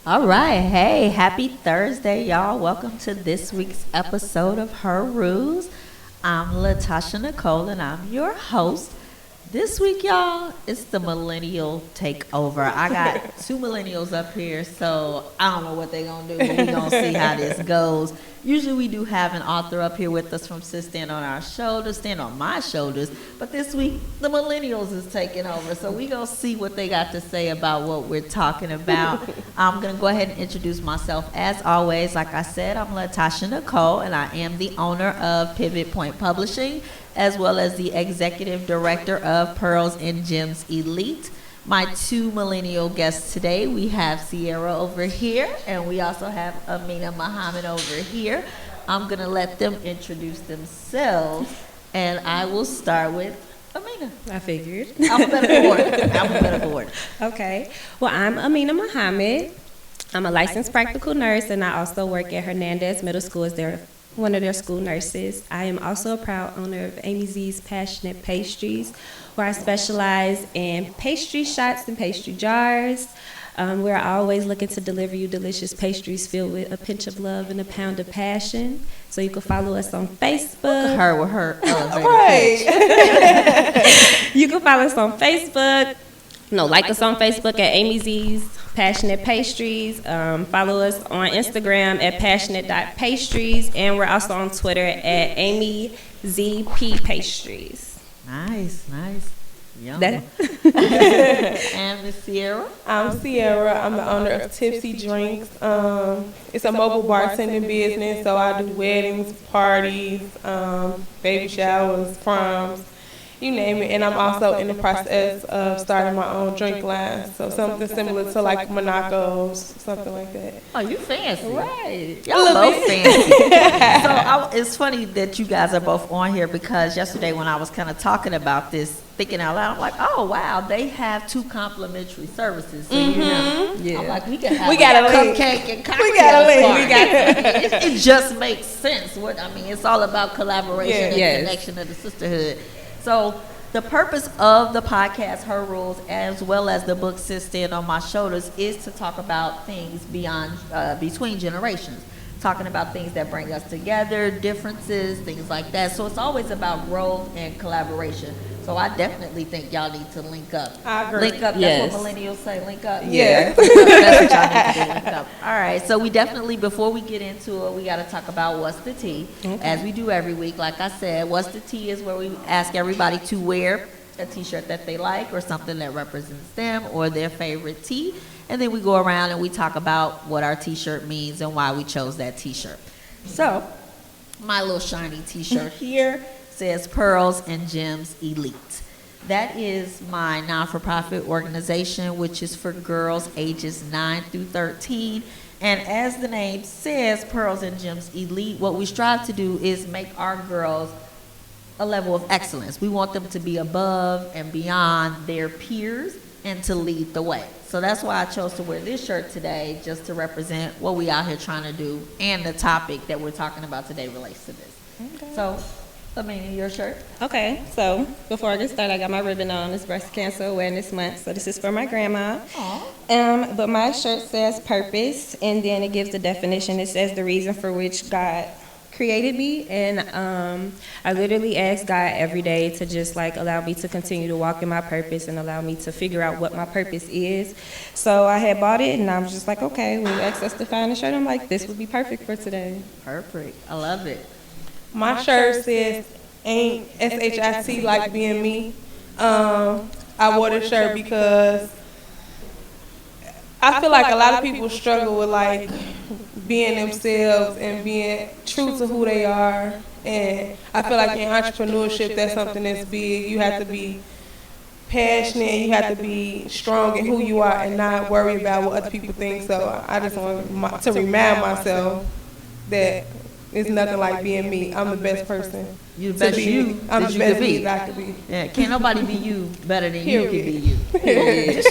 All right. Hey, happy Thursday, y'all. Welcome to this week's episode of Her Rules. I'm Latasha Nicole, and I'm your host. This week, y'all, it's the millennial takeover. I got two millennials up here, so I don't know what they're going to do, but we're going to see how this goes. Usually we do have an author up here with us from Sis Stand on Our Shoulders, Stand on My Shoulders, but this week the millennials is taking over, so we're going to see what they got to say about what we're talking about. I'm going to go ahead and introduce myself. As always, like I said, I'm Latasha Nicole, and I am the owner of Pivot Point Publishing, as well as the executive director of Pearls and Gems Elite. My two millennial guests today, we have Sierra over here, and we also have Aminah Muhammad over here. I'm going to let them introduce themselves, and I will start with Aminah. I figured. Alphabetical order. Okay. Well, I'm Aminah Muhammad. I'm a licensed practical nurse, and I also work at Hernandez Middle School as one of their school nurses. I am also a proud owner of Aimee's Passionate Pastries, where I specialize in pastry shots and pastry jars. We're always looking to deliver you delicious pastries filled with a pinch of love and a pound of passion. So you can follow us on Facebook. Her with her elevator right. You can follow us on Facebook. Like us on Facebook at Aimee's Passionate Pastries. Follow us on Instagram at passionate.pastries. And we're also on Twitter at AimeeZP Pastries. Nice. Yum. And Miss Sierra? I'm Sierra. I'm the owner of Tipsy Drinks. It's a mobile bartending business, so I do weddings, parties, baby showers, proms, you name it. And I'm also in the process of starting my own drink line, so something similar to like Monaco's, something like that. Oh, you fancy. Right. Y'all both fancy. It's funny that you guys are both on here because yesterday when I was kind of talking about this, thinking out loud, I'm like, oh, wow, they have two complimentary services. So, Yeah. I'm like, we can have We got a link. cupcake and cocktail. We got a link. It just makes sense. It's all about collaboration and connection of the sisterhood. So the purpose of the podcast, Her Rules, as well as the book Sis Stand on My Shoulders, is to talk about things between generations. Talking about things that bring us together, differences, things like that. So it's always about growth and collaboration. So I definitely think y'all need to link up. I agree. Link up, Yes. that's what millennials say, link up? Yeah. That's what y'all need to do, link up. All right, so we definitely, before we get into it, we got to talk about what's the tea, as we do every week. Like I said, what's the tea is where we ask everybody to wear a t-shirt that they like or something that represents them or their favorite tea. And then we go around and we talk about what our t-shirt means and why we chose that t-shirt. So, my little shiny t-shirt here says Pearls and Gems Elite. That is my non-for-profit organization, which is for girls ages 9 through 13. And as the name says, Pearls and Gems Elite, what we strive to do is make our girls a level of excellence. We want them to be above and beyond their peers and to lead the way. So that's why I chose to wear this shirt today, just to represent what we out here trying to do, and the topic that we're talking about today relates to this. Okay. So, your shirt. Okay, so before I get started, I got my ribbon on. It's Breast Cancer Awareness Month, so this is for my grandma. But my shirt says purpose, and then it gives the definition. It says the reason for which God created me, and I literally ask God every day to just allow me to continue to walk in my purpose and allow me to figure out what my purpose is. So I had bought it, and I was just like, okay, when you asked us to find a shirt, I'm like, this would be perfect for today. Perfect. I love it. My shirt says ain't SHIT like being me. I wore this shirt because I feel like a lot of people struggle with being themselves and being true to who they are. And I feel like in entrepreneurship, that's something that's big. You have to be passionate, you have to be strong in who you are and not worry about what other people think. So I just want to remind myself that it's nothing like being me. I'm the best person. You the best you. I'm the best me that I could be. Yeah, can't nobody be you better than you can be you. Period.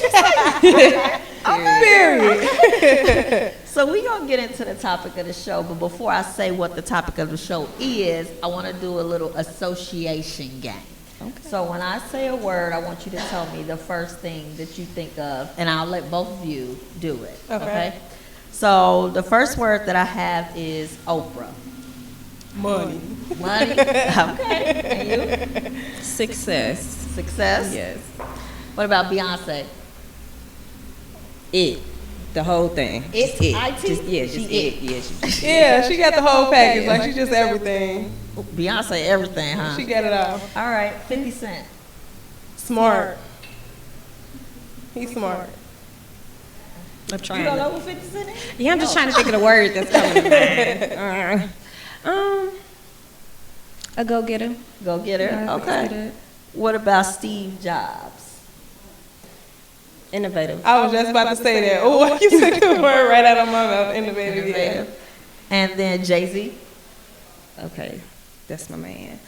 Period. So we're going to get into the topic of the show, but before I say what the topic of the show is, I want to do a little association game. Okay. So when I say a word, I want you to tell me the first thing that you think of, and I'll let both of you do it. Okay? So the first word that I have is Oprah. Money. Money. Okay. And you? Success. Success. Yes. What about Beyonce? It. The whole thing. It. IT? Just She it. Yeah, she Yeah, she got the whole package. Like, she just everything. Beyonce, everything, huh? She got it all. All right. 50 Cent. Smart. He's smart. I'm trying. You don't know who 50 Cent is? Yeah, I'm just trying to think of the word that's coming to mind. A go-getter. Go get her. Yeah, Okay. What about Steve Jobs? Innovative. I was just about to say that. Oh, you took the word right out of my mouth. Innovative. Yeah. And then Jay-Z. Okay, that's my man.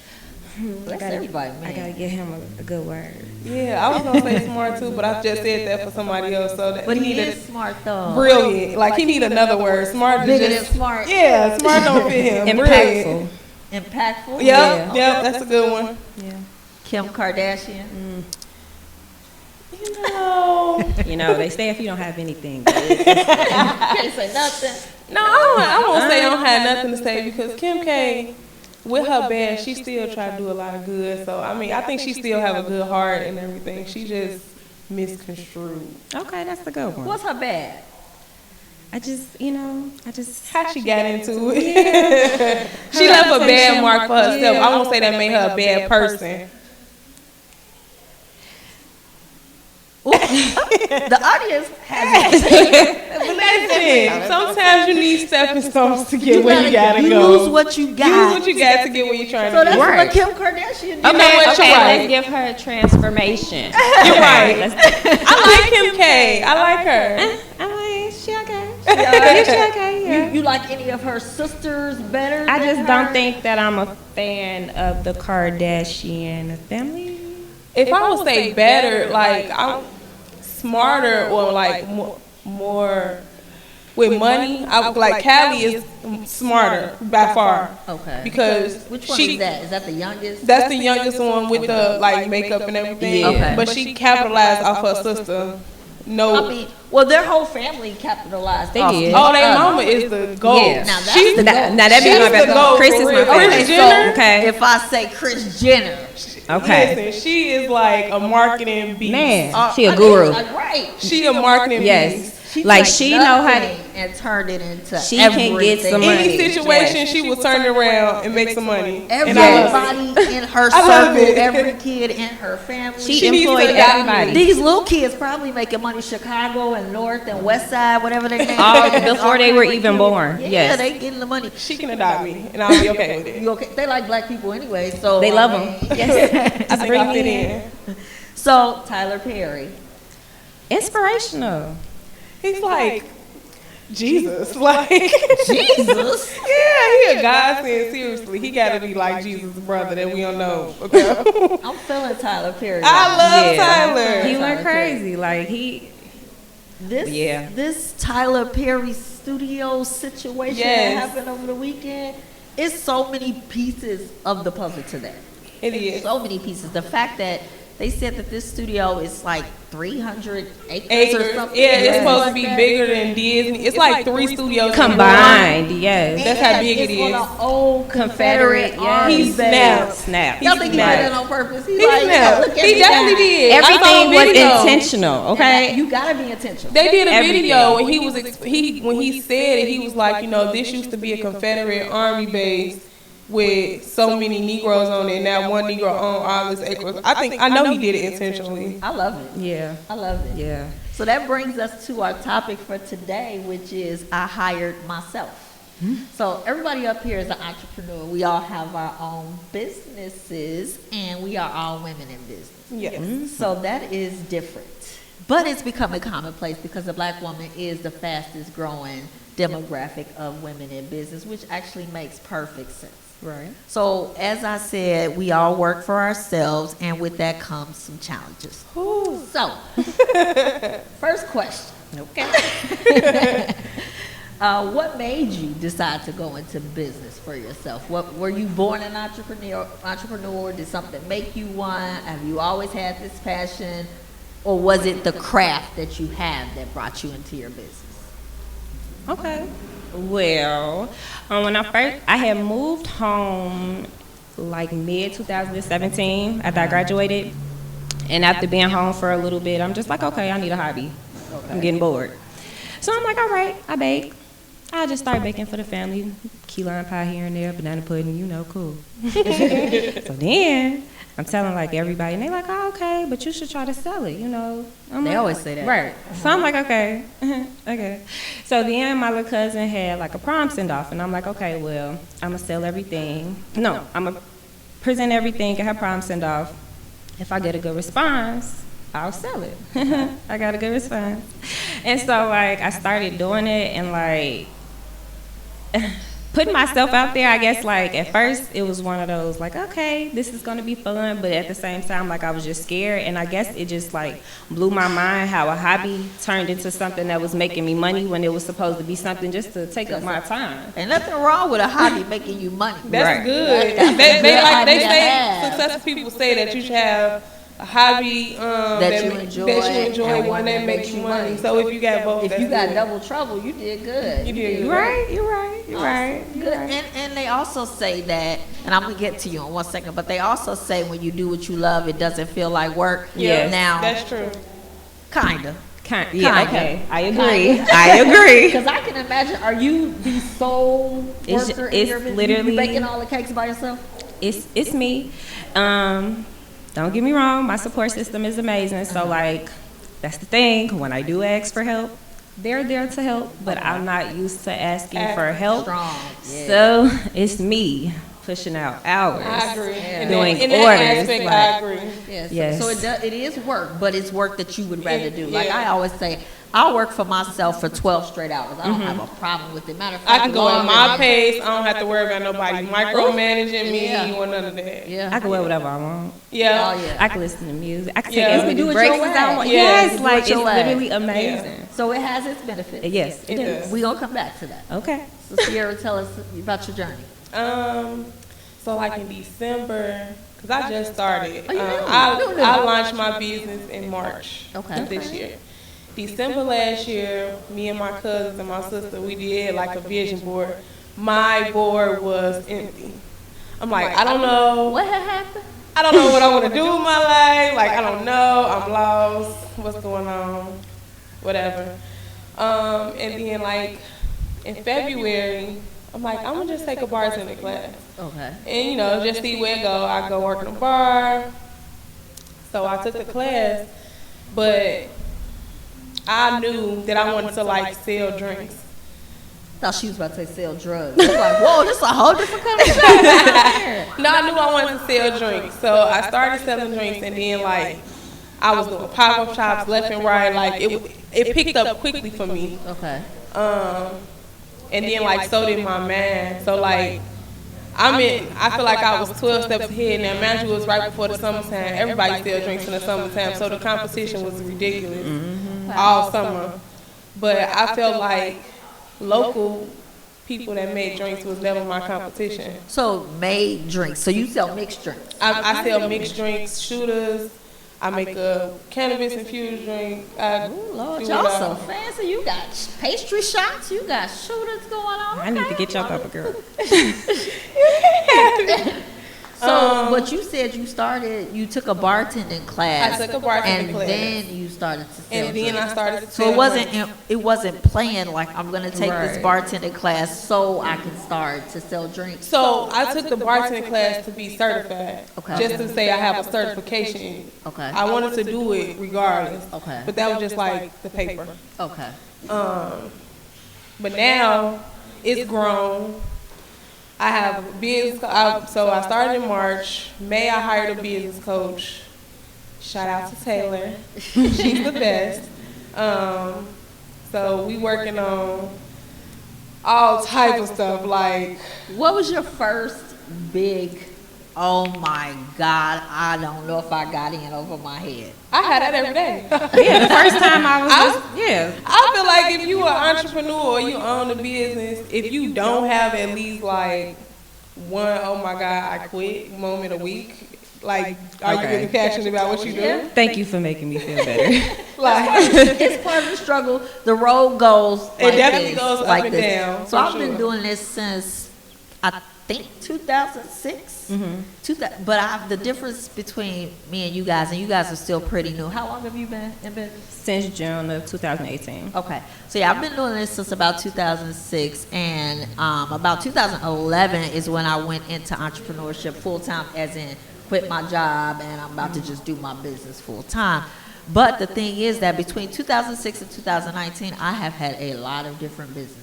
That's everybody, man. I gotta give him a good word. Yeah, I was gonna say smart too, but I just said that for somebody else. So that But he needed is smart, though. brilliant. Like, he need another word. Smart is Bigger than just smart. yeah. Smart don't fit him. Brilliant. Impactful. Impactful. Yep, that's a good one. Yeah. Kim Kardashian. You know, they say if you don't have anything. Can't say nothing. No, I won't say I don't have nothing to say because Kim K, with her bad, she still try to do a lot of good. So, I mean, I think she still have a good heart and everything. She just misconstrued. Okay, that's a good one. What's her bad? I just How she got into it. She left a bad mark for herself. I won't say that made her a bad person. The audience has Listen, sometimes you need stepping stones to get where you gotta you go. lose what you got. Use what you got to get where you're trying So to that's get. what Kim Kardashian did. Okay, what, you're right. let's give her a transformation. You're right. I like Kim K. I like her. She okay. Yeah. Okay. You like any of her sisters better? I than just her? don't think that I'm a fan of the Kardashian family. If I would say better, like, I'm smarter or like more with money, I would like Callie is smarter by far. Okay. Because Which one she is that? Is that the youngest? that's the youngest one with the like makeup and everything. Yeah. Okay. But she capitalized off her sister. No. I mean, well, their whole family capitalized. They off did. each Oh, their other. mama is the goat. Yeah. Now that's She's the the goat. Now that be She's my the best. goat, Chris for is my real. favorite. Kris So Jenner? Okay. if I say Kris Jenner, Okay. Listen, she is like a marketing beast. Man, she a I guru. mean, like, right. She a marketing Yes. beast. Like took she know how to. nothing and turned it into She can get some money. Any situation, she will turn it around and make some money. And I love it. Everybody in her I love circle, it. every kid in her family. She needs to employed adopt everybody. These little kids probably making money Chicago and North and West Side, whatever they name. All it. before they were even born. Yeah, Yes. they getting the money. She can adopt me, and I'll be okay with it. You okay? They like black people anyway, so They love I them. mean, Yes. I think I fit in. So Tyler Perry, Inspirational. He's like Jesus, like Jesus. yeah, he a godsend. Seriously, he got to be like Jesus' brother that we don't know. Okay, I'm feeling Tyler Perry. I love Yeah. Tyler. He went Tyler Perry. crazy. Like he. This Tyler Perry studio situation Yes. that happened over the weekend. It's so many pieces of the puzzle to that. It is. So many pieces. The fact that they said that this studio is like 300 acres or Acres. something. Yeah, it's like supposed to be that. bigger than Disney. It's like 3 studios Combined, yes. That's how big it it's on is. an old Confederate Confederate, army He base. snapped. Snap. Y'all think he did snapped. that on purpose? He's He like, snapped. look at He me definitely now. did. I Everything saw a was video. intentional. Okay. You gotta be intentional. They did a Everything. video and he was when he said it, he was like, you know, this used to be a Confederate army base with so many Negroes on it. Now one Negro owned all this acres. I know he did it intentionally. I love it. Yeah. I love it. Yeah. So that brings us to our topic for today, which is I hired myself. So everybody up here is an entrepreneur. We all have our own businesses, and we are all women in business. Yes. So that is different. But it's becoming commonplace because the black woman is the fastest growing demographic of women in business, which actually makes perfect sense. Right. So as I said, we all work for ourselves, and with that comes some challenges. So, first question. Okay. What made you decide to go into business for yourself? What were you born an entrepreneur? Did something make you one? Have you always had this passion, or was it the craft that you have that brought you into your business? Okay. Well, when I had moved home like mid 2017 after I graduated, and after being home for a little bit, I'm just like, okay, I need a hobby. I'm getting bored. So I'm like, all right, I bake. I just start baking for the family, key lime pie here and there, banana pudding, cool. So then I'm telling like everybody, and they like, oh, okay, but you should try to sell it, They always say that. Right. So I'm like, okay, okay. So then my little cousin had like a prom send off, and I'm like, okay, well, I'm gonna sell everything. No, I'm gonna present everything at her prom send off. If I get a good response, I'll sell it. I got a good response. And so like I started doing it and like putting myself out there. I guess like at first it was one of those like, okay, this is gonna be fun, but at the same time like I was just scared, and I guess it just like blew my mind how a hobby turned into something that was making me money when it was supposed to be something just to take up my time. Ain't nothing wrong with a hobby making you money. That's good. They say successful people say that you should have a hobby that you enjoy, one that makes you money. So if you got both, if you got double trouble, you did good. You did good. You're right. Good. And they also say that, and I'm gonna get to you in 1 second, but they also say when you do what you love, it doesn't feel like work. Yeah, now that's true. Kinda. Yeah, okay. I agree. Because I can imagine, are you the sole worker in your business? Literally, you baking all the cakes by yourself? It's me. Don't get me wrong, my support system is amazing. So like, that's the thing. When I do ask for help, they're there to help, but I'm not used to asking for help. Strong. Yeah. So it's me pushing out hours. I agree. Yeah. Doing in orders. That aspect, I agree. Yes. Yes. So it is work, but it's work that you would rather do. Like I always say, I work for myself for 12 straight hours. I don't have a problem with it. Matter of fact, I can go at my pace. I don't have to worry about nobody micromanaging me or none of that. Yeah. I can wear whatever I want. Yeah. Oh, yeah. I can listen to music. I can take Yeah. as You many do it breaks your as I way. want. Yeah. Yes, You do like it it's your way. literally amazing. So it has its benefits. Yes, it It does. does. We're going to come back to that. Okay. So Sierra, tell us about your journey. So like in December, because I just started, Oh, you knew. I launched my business in March of this year. December last year, me and my cousins and my sister, we did like a vision board. My board was empty. I'm like, I don't know. What had happened? I don't know what I want to do with my life. Like, I don't know. I'm lost. What's going on? Whatever. And then like in February, I'm like, I'm gonna just take a bartending class. Okay. And just see where it go. I go work in a bar. So I took the class, but I knew that I wanted to like sell drinks. I thought she was about to say sell drugs. I was like, whoa, this is a whole different kind of stuff. No, I knew I wanted to sell drinks. So I started selling drinks, and then like I was doing pop-up shops left and right. Like it picked up quickly for me. Okay. And then like so did my man. So like I feel like I was 12 steps ahead. Now mind you, it was right before the summertime. Everybody still drinks in the summertime, so the competition was ridiculous all summer. But I felt like local people that made drinks was never my competition. So made drinks. So you sell mixed drinks. I sell mixed drinks, shooters. I make a cannabis infused drink. Ooh, Lord, y'all so fancy. You got pastry shots. You got shooters going on. I need to get your cup of girl. So, but you said you took a bartending class. I took a bartending class. And then you started to sell And then I started to So sell it wasn't planned like I'm going to take this bartending class so I can start to sell drinks. So I took the bartending class to be certified. Okay. Just to say I have a certification. Okay. I wanted to do it regardless. Okay. But that was just like the paper. Okay. But now it's grown. I have a business. So I started in March. May I hired a business coach. Shout out to Taylor. She's the best. So we working on all types of stuff. Like, what was your first big? Oh my God! I don't know if I got in over my head. I had that every day. Yeah, the first time I was I feel like if you are an entrepreneur or you own a business, if you don't have at least like one, oh my God, I quit moment a week, Like, are you really passionate about what you do? Thank you for making me feel better. Like, It's part of the struggle. The road goes. It definitely goes up and this. down, So for I've been sure. doing this since I think 2006. But the difference between me and you guys are still pretty new. How long have you been in business? Since June of 2018. Okay, so yeah, I've been doing this since about 2006, and about 2011 is when I went into entrepreneurship full time, as in quit my job, and I'm about to just do my business full time. But the thing is that between 2006 and 2019, I have had a lot of different businesses.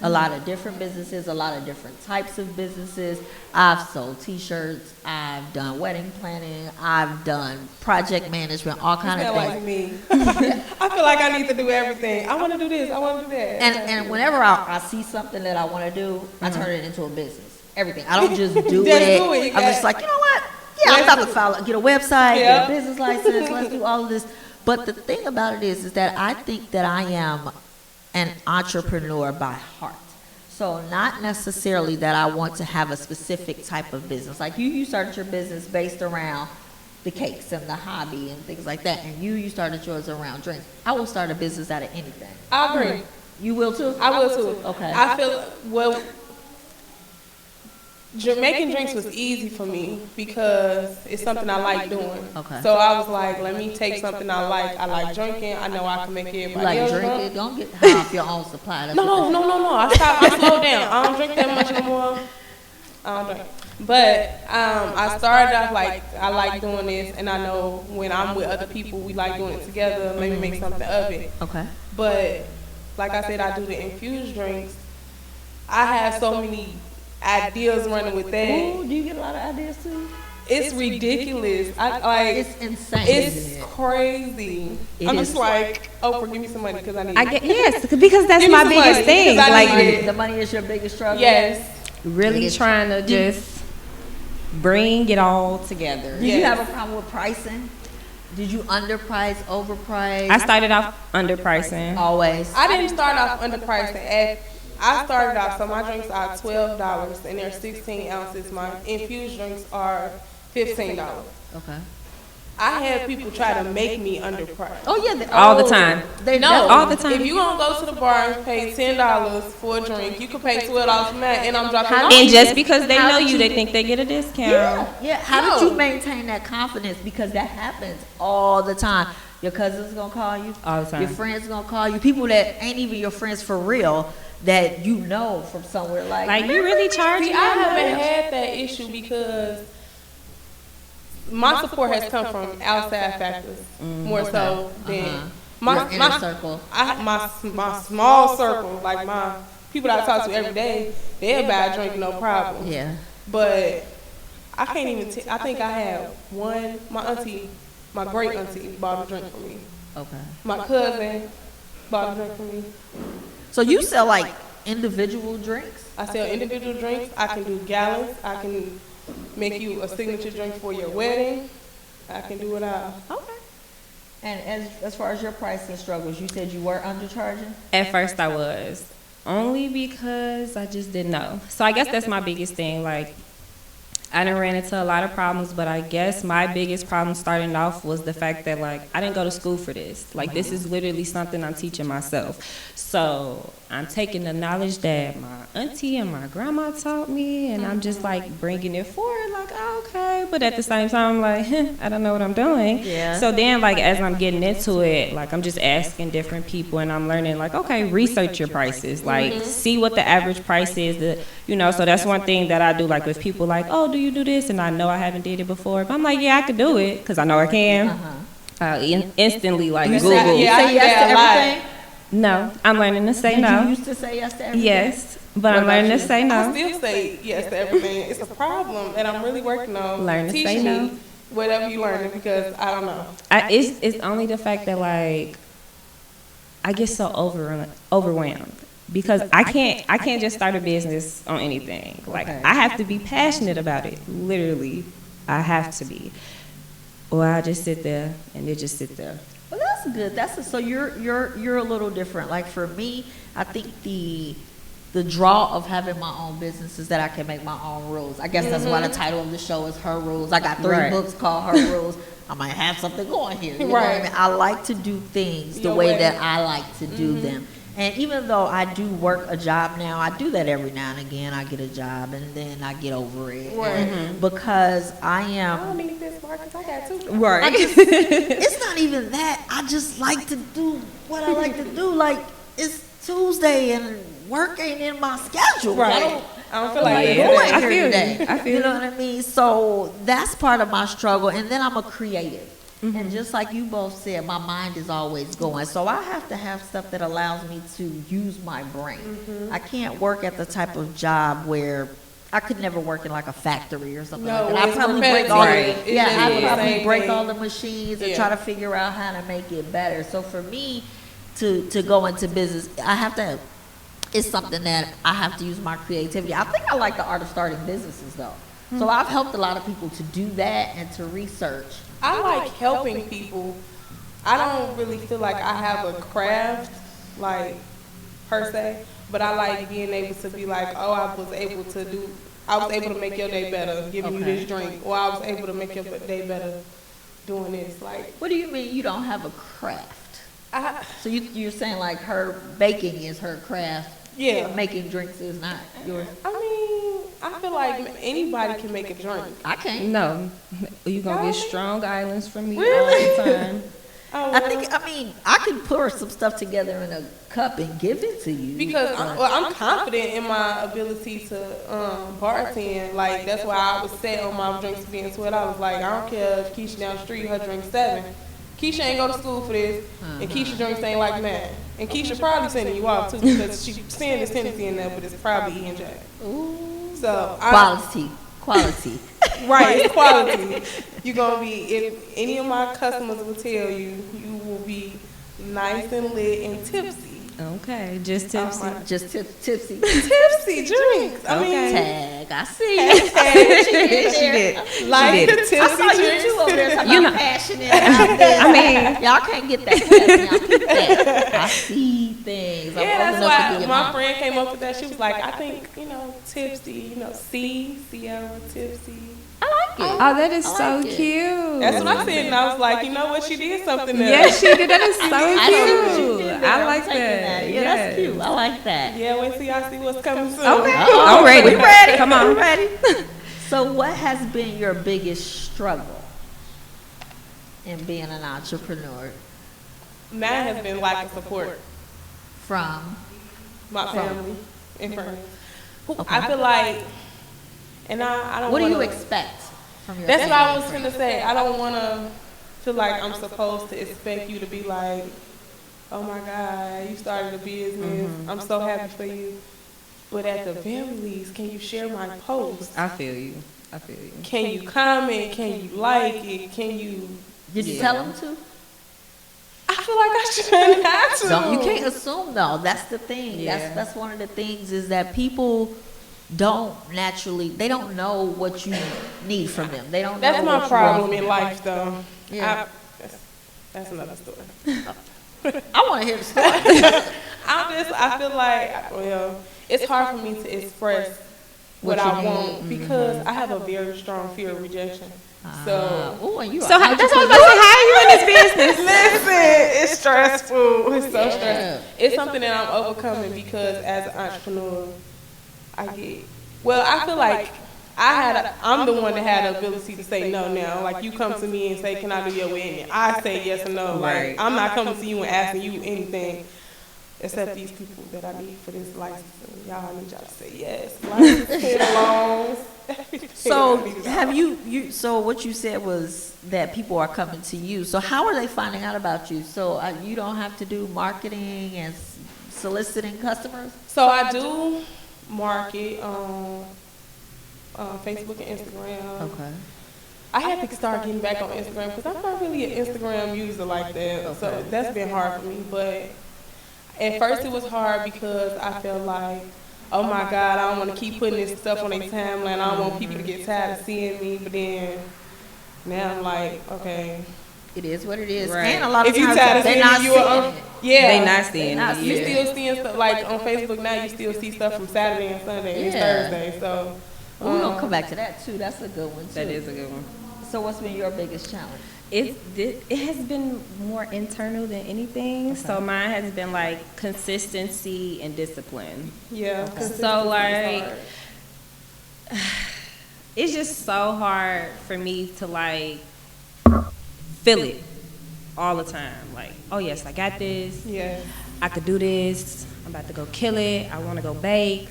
A lot of different businesses, a lot of different types of businesses. I've sold T-shirts, I've done wedding planning, I've done project management, all kind of like things. me. I feel like I need to do everything. I want to do this, I want to do that. And whenever I see something that I want to do, I turn it into a business. Everything. I don't just do Just it. do it. I'm just like, you know what? Yeah, I'm about to file, get a website, Yeah. get a business license, let's do all of this. But the thing about it is that I think that I am an entrepreneur by heart. So not necessarily that I want to have a specific type of business. Like you started your business based around the cakes and the hobby and things like that. And you started yours around drinks. I will start a business out of anything. I agree. You will too? I will too. Okay. I feel, well, making drinks was easy for me because it's something I like doing. Okay. So I was like, let me take something I like. I like drinking. I know I can make You everybody like else drinking? drink. Don't get high off your own supply. That's what No. I stopped. I slowed down. I don't drink that much no more. I don't drink. But I started off like, I like doing this, and I know when I'm with other people, we like doing it together, maybe make something of it. Okay. But like I said, I do the infused drinks. I have so many ideas running with that. Ooh, do you get a lot of ideas too? It's ridiculous. I like. It's insane. It's isn't it? crazy. It I'm is. just like, Oprah, give me some money because I need. I get yes, because that's Give me my some biggest money, thing. because I Like need it. The money is your biggest struggle. Yes. really Biggest- trying to just bring it all together. Did you Yes. have a problem with pricing? Did you underprice, overprice? I started off underpricing. Always. I didn't start off underpriced. I started off, so my drinks are $12 and they're 16 ounces. My infused drinks are $15. Okay. I had people try to make me underpriced. Oh yeah. All the time. They No, know. all the time. If you gonna go to the bar and pay $10 for a drink, you can pay $12 for that, and I'm dropping. How- off. And just because they How know did you, you they do- think they get a discount. Yeah. How did No. you maintain that confidence? Because that happens all the time. Your cousin's gonna call you. All the time. Your friends gonna call you. People that ain't even your friends for real, that you know from somewhere. Like you really charging See, I that haven't much? had that issue because my support has come from outside factors more so than Your inner circle. my small circle, like my people that I talk to every day. They'll buy a drink, no problem. Yeah. But I can't even. I think I had one. My auntie, my great auntie, bought a drink for me. Okay. My cousin bought a drink for me. So you sell like individual drinks? I sell individual drinks. I can do gallons. I can make you a signature drink for your wedding. I can do it all. Okay. And as far as your pricing struggles, you said you were undercharging? At first I was. Only because I just didn't know. So I guess that's my biggest thing. Like, I done ran into a lot of problems, but I guess my biggest problem starting off was the fact that, like, I didn't go to school for this. Like, this is literally something I'm teaching myself. So I'm taking the knowledge that my auntie and my grandma taught me, and I'm just, like, bringing it forward, like, oh, okay. But at the same time, I'm like, I don't know what I'm doing. Yeah. So then, like, as I'm getting into it, like, I'm just asking different people, and I'm learning, like, okay, research your prices. Like, see what the average price is. So that's one thing that I do, like, with people, like, oh, do you do this? And I know I haven't did it before. But I'm like, yeah, I could do it, because I know I can. Instantly, like, You Google. say yes to everything? No, I'm learning to say Did no. you used to say yes to everything? Yes, but I'm What about learning to you? say I no. still say yes to everything. It's a problem that I'm really working on. Learn to say Teach no. me whatever you learning because I don't know. It's only the fact that, like, I get so overwhelmed because I can't just start a business on anything. Like, Okay. I have to be passionate about it. Literally, I have to be, or I just sit there and it just sit there. Well, that's good. So you're a little different. Like for me, I think the the draw of having my own business is that I can make my own rules. I guess that's why the title of the show is Her Rules. I got 3 books called Her Rules. I might have something going here. You know what I mean? I like to do things the way that I like to do them. And even though I do work a job now, I do that every now and again. I get a job and then I get over it. Because I am. I don't need this work because I got 2. Right. It's not even that. I just like to do what I like to do. Like, it's Tuesday and work ain't in my schedule. Right. I don't feel like I feel today. I feel You know what I mean? So that's part of my struggle. And then I'm a creative. And just like you both said, my mind is always going. So I have to have stuff that allows me to use my brain. I can't work at the type of job where I could never work in like a factory or something like that. I probably break all I probably break all the machines and try to figure out how to make it better. So for me to go into business, I have to. It's something that I have to use my creativity. I think I like the art of starting businesses though. So I've helped a lot of people to do that and to research. I like helping people. I don't really feel like I have a craft, like, per se, but I like being able to be like, oh, I was able to make your day better giving you this drink, or I was able to make your day better doing this. Like, What do you mean you don't have a craft? So you're saying like her baking is her craft? Yeah. Making drinks is not yours? I mean, I feel like anybody can make a drink. I can't. No, you gonna get strong islands from me Really? all the time. I could pour some stuff together in a cup and give it to you. Because I'm confident in my ability to bartend. Like, that's why I was set on my drinks being 12. I was like, I don't care if Keisha down the street, her drink's 7. Keisha ain't go to school for this, and Keisha drinks ain't like mine. And Keisha probably sending you off too, because she's seeing this Tennessee in there, but it's probably E&J. Ooh. So Quality. Right, it's quality. You're gonna be, if any of my customers will tell you, you will be nice and lit and tipsy. Okay, just tipsy. Just tipsy. Tipsy drinks. I mean, Tag. I see. She did. like the I tipsy saw you drinks. too over there talking about passionate out there. I mean, y'all can't get that past me. I peep that. I see things. I'm Yeah, old that's enough to be why your my mom. friend came up with that. She was like, I think, tipsy, Sierra, tipsy. I like it. oh, that is I so like it. cute. That's what I said, and I was like, you know what, she did something there. Yes, she did. That is so I see what you cute. did there. I I'm like taking that. Yeah, that's cute. I like that. Yeah, wait till y'all see what's coming soon. Okay. Uh-oh. I'm ready. We ready. Come on. We ready. So what has been your biggest struggle in being an entrepreneur? Mine has been lack of support. From? My family and friends. Okay. I feel like, and I don't What do you wanna- expect from your That's what I was family? going to say. I don't want to feel like I'm supposed to expect you to be like, oh my God, you started a business. I'm so happy for you. But at the very least, can you share my post? I feel you. Can you comment? Can you like it? Can you? Did you tell them to? I feel like I shouldn't have to. Don't, you can't assume though. That's the thing. Yeah. That's one of the things is that people don't naturally, they don't know what you need from them. They don't That's know my what problem you in want. life, though. Yeah. That's another story. I want to hear the story. I feel like, well, it's hard for me to express what I want because I have a very strong fear of rejection. So, Ooh, and you So are that's what I was about to say. How are you in this business? listen, it's stressful. It's so Yeah. stressful. It's something that I'm overcoming because as an entrepreneur, I feel like I'm the one that had the ability to say no now. Like, you come to me and say, can I do your wedding? I say yes or no. Right. Like, I'm not coming to you and asking you anything except these people that I need for this license. Y'all, I need y'all to say yes. License, loans. So have so what you said was that people are coming to you. So how are they finding out about you? So you don't have to do marketing and soliciting customers? So I do market on Facebook and Instagram. Okay. I had to start getting back on Instagram because I'm not really an Instagram user like that. So that's been hard for me. But at first it was hard because I felt like, oh my God, I don't want to keep putting this stuff on their timeline. I don't want people to get tired of seeing me. But then now I'm like, okay, it is what it is. Right. And a lot of If you times tired of they're seeing not you, seeing it. yeah, They not seeing it. you Yeah. still seeing stuff like on Facebook now. You still see stuff from Saturday and Sunday and Yeah. Thursday. So We're going to come back to that, too. That's a good one, too. That is a good one. So what's been your biggest challenge? It has been more internal than anything. Okay. So mine has been like consistency and discipline. yeah, So like, it's just so hard for me to like feel it all the time. Like, oh yes, I got this. yeah, I could do this. I'm about to go kill it. I want to go bake.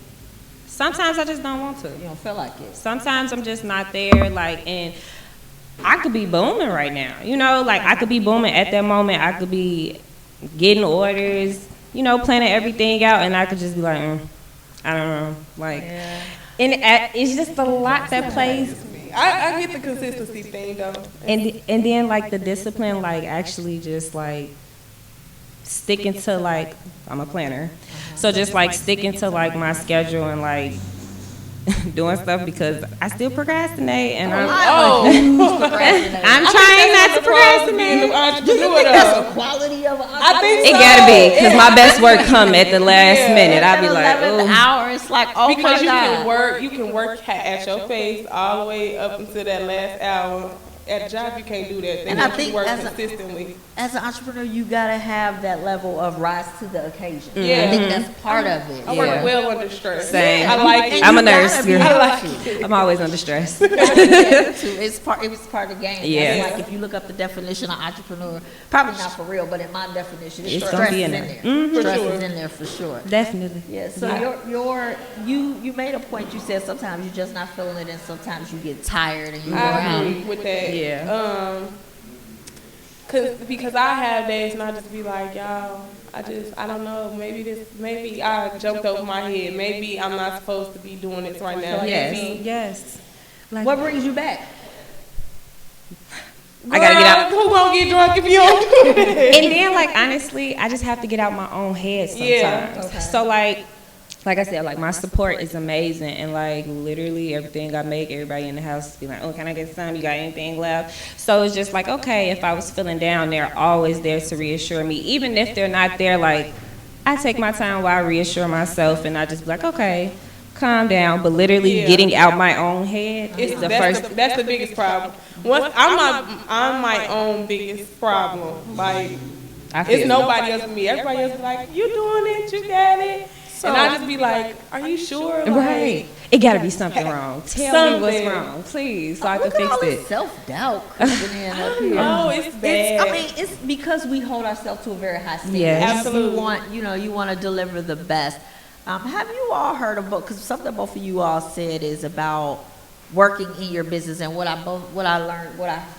Sometimes I just don't want to. You don't feel like it. Sometimes I'm just not there. Like, and I could be booming right now. You know, like I could be booming at that moment. I could be getting orders, you know, planning everything out, and I could just be like, I don't know, like, Yeah. and it's just a lot that plays. I get the consistency thing though. And then like the discipline, like actually just like sticking to like, I'm a planner, so just like sticking to like my schedule and like doing stuff because I still procrastinate and I'm trying not to procrastinate. Do you think that's a quality of an I think It so. gotta be because my best work come at the last Yeah. minute. I'll be like, 11th oh, hour, it's like, oh Because my you God. can work at your face all the way up until that last hour. At a job, you can't do that. They And I want you to think work as a- consistently. As an entrepreneur, you got to have that level of rise to the occasion. Yeah. I think that's part of it. I Yeah. work well under stress. Same. I like it. I'm a You gotta nurse. be girl. healthy. I'm always under stress. It was part of the game. Yeah. That's like if you look up the definition of entrepreneur, probably not for real, but in my definition, It's stress gonna is be in in there. there. For Stress sure. is in there for sure. Definitely. Yeah. So you made a point. You said sometimes you're just not feeling it, and sometimes you get tired and you go I out. agree with that. Yeah. Because I have days and I just be like, y'all, I don't know, maybe I jumped over my head. Maybe I'm not supposed to be doing this right now. Maybe, Yes. Like, What brings you back? I gotta get out. Who gonna get drunk if you don't do that? And then, like, honestly, I just have to get out my own head sometimes. Yeah. Okay. So, like I said, like, my support is amazing. And, like, literally everything I make, everybody in the house be like, oh, can I get some? You got anything left? So it's just like, okay, if I was feeling down, they're always there to reassure me. Even if they're not there, like, I take my time while I reassure myself. And I just be like, okay, calm down. But literally Yeah. getting out my own head is the first. That's the biggest problem. I'm my own biggest problem. Like, I feel it's it. nobody else but me. Everybody else be like, you doing it, you got it. And I just be like, are you sure? Like, Right. It got to be something wrong. Tell me what's Something. wrong, please, so I can Look at fix all it. this self-doubt creeping in up here. Oh, it's bad. I mean, it's because we hold ourselves to a very high standard. Yes. Absolutely. You want to deliver the best. Have you all heard about? Because something both of you all said is about working in your business, and what I've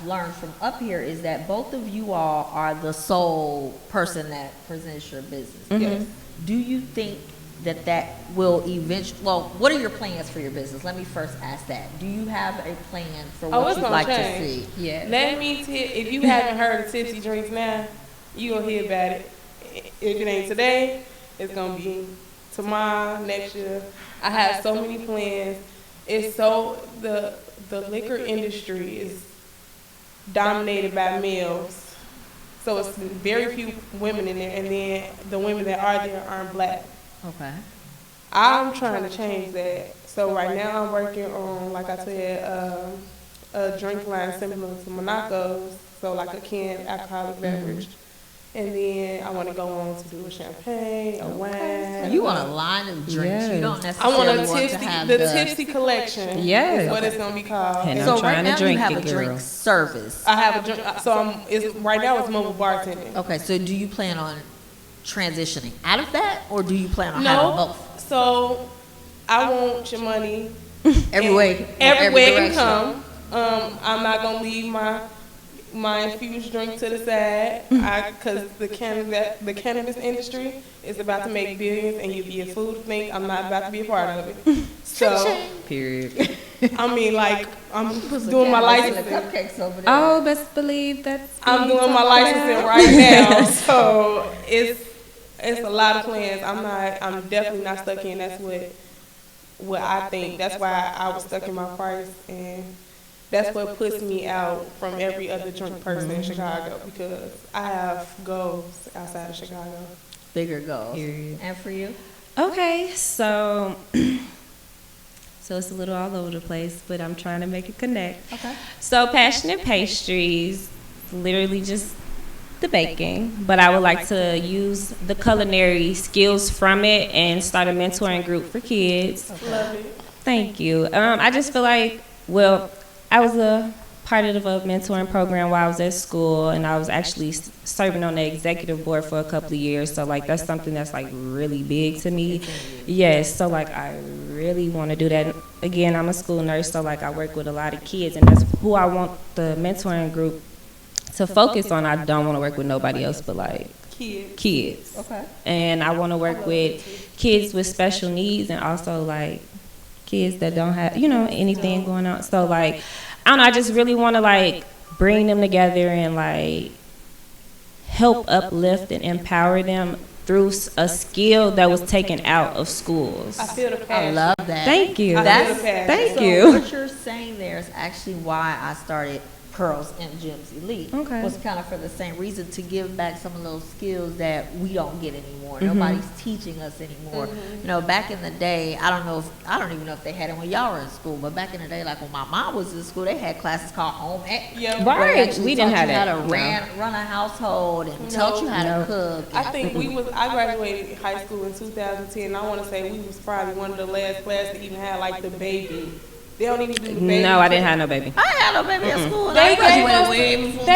learned from up here is that both of you all are the sole person that presents your business. Yes. Do you think that will eventually? Well, what are your plans for your business? Let me first ask that. Do you have a plan for what it's you'd gonna like change. to see? Yeah. Let me if you haven't heard of Tipsy Drinks now, you gonna hear about it. If it ain't today, it's gonna be tomorrow, next year. I have so many plans. It's so the liquor industry is dominated by males, so it's very few women in there, and then the women that are there aren't black. Okay. I'm trying to change that. So right now I'm working on, like I said, a drink line similar to Monaco's, so like a canned alcoholic beverage. And then I want to go on to do a champagne, a wine. You want a line of drinks. You don't I necessarily want to have the tipsy collection. Yes. Is what it's gonna be called. And And I'm So right trying to now you drink have it, a drink girl. service. I have a drink. So right now it's mobile bartending. Okay, so do you plan on transitioning out of that, or do you plan on having No. both? So I want your money Every way, every way it can direction. come. I'm not gonna leave my infused drink to the side, because the cannabis industry is about to make billions, and you a food thing. I'm not about to be a part of it. So Period. I mean, like, I'm Put some doing my cannabis in the licensing. cupcakes over there. Oh, best believe that's. I'm doing my licensing right now, so it's a lot of plans. I'm definitely not stuck in. That's what I think. That's why I was stuck in my price, and that's what puts me out from every other drink person in Chicago, because I have goals outside of Chicago. Bigger goals. Period. And for you? Okay, so it's a little all over the place, but I'm trying to make it connect. Okay. So Passionate Pastries, literally just the baking, but I would like to use the culinary skills from it and start a mentoring group for kids. Love it. Thank you. I just feel like, well, I was a part of a mentoring program while I was at school, and I was actually serving on the executive board for a couple of years. So, like, that's something that's, like, really big to me. Yes, so, like, I really want to do that. Again, I'm a school nurse, so, like, I work with a lot of kids, and that's who I want the mentoring group to focus on. I don't want to work with nobody else but, like, kids. Okay. And I want to work with kids with special needs and also, like, kids that don't have, anything going on. So, like, I don't know, I just really want to, like, bring them together and, like, help uplift and empower them through a skill that was taken out of schools. I feel the passion. I love that. Thank you. Thank you. What you're saying there is actually why I started Pearls and Gems Elite. Okay. Was kind of for the same reason, to give back some of those skills that we don't get anymore. Nobody's teaching us anymore. Back in the day, I don't even know if they had it when y'all were in school, but back in the day, like when my mom was in school, they had classes called home ec. Yeah. Right. We didn't have that. How to run a household and taught you how to cook. I think I graduated high school in 2010. I want to say we was probably one of the last classes to even have, like, the baby. They don't even do the baby. No, I didn't have no baby. I had no baby at school. And They I graduated way gave before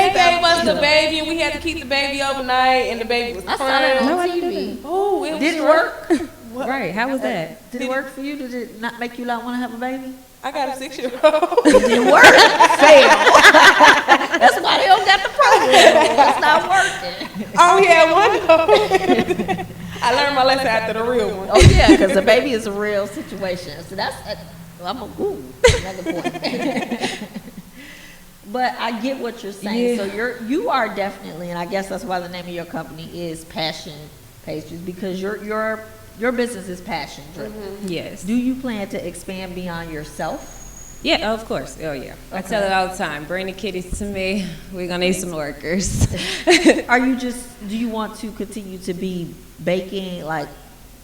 us the 2010. baby, and we had to keep the baby overnight, and the baby was I saw that crying. on No, I TV. didn't. Oh, it was Did it work? Right. How was that? Did it work for you? Did it not make you not want to have a baby? I got a 6-year-old. It didn't work. Fail. That's why they don't got the program. It's not working. I only had one though. I learned my lesson after the real one. Oh yeah, because the baby is a real situation. So that's I'm a Google another point. But I get what you're saying. Yeah. So you are definitely, and I guess that's why the name of your company is Passion Pastries, because your business is passion driven. Yes. Do you plan to expand beyond yourself? Yeah, of course. Oh, yeah. I tell it all the time. Bring the kiddies to me. We're going to need some workers. Do you want to continue to be baking, like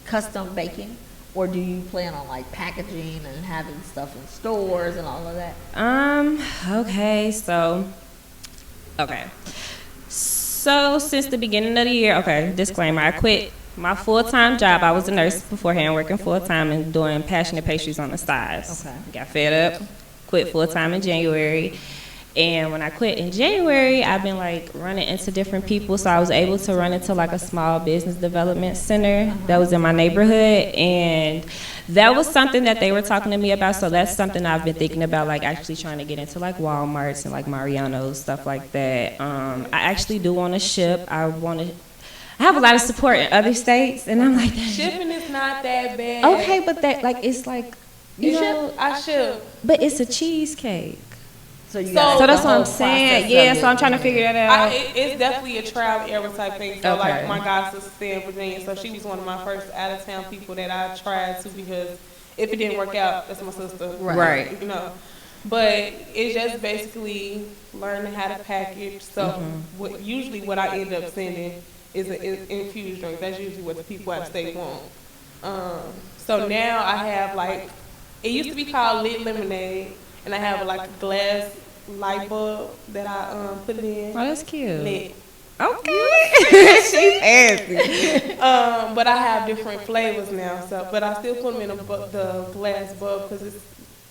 custom baking? Or do you plan on like packaging and having stuff in stores and all of that? Okay. So since the beginning of the year, disclaimer, I quit my full-time job. I was a nurse beforehand, working full-time and doing Passionate Pastries on the sides. Okay. Got fed up, quit full-time in January. And when I quit in January, I've been like running into different people. So I was able to run into like a small business development center that was in my neighborhood. And that was something that they were talking to me about. So that's something I've been thinking about, like actually trying to get into like Walmarts and like Mariano's, stuff like that. I actually do want to ship. I have a lot of support in other states. And I'm like, Shipping is not that bad. okay, but that like, it's like, I ship. but it's a cheesecake. So So that's what I'm saying. Yeah, so I'm trying to figure that out. It's definitely a trial and error type thing. So Okay. like my god sister stayed in Virginia, so she was one of my first out of town people that I tried to, because if it didn't work out, that's my sister. Right. But it's just basically learning how to package. So usually what I end up sending is an infused drink. That's usually what the people out of state want. So now I have like, it used to be called lit lemonade, and I have like a glass light bulb that I put it in. Oh, that's cute. Lit. Okay. She's fancy. But I have different flavors now. So, but I still put them in the glass bulb because it's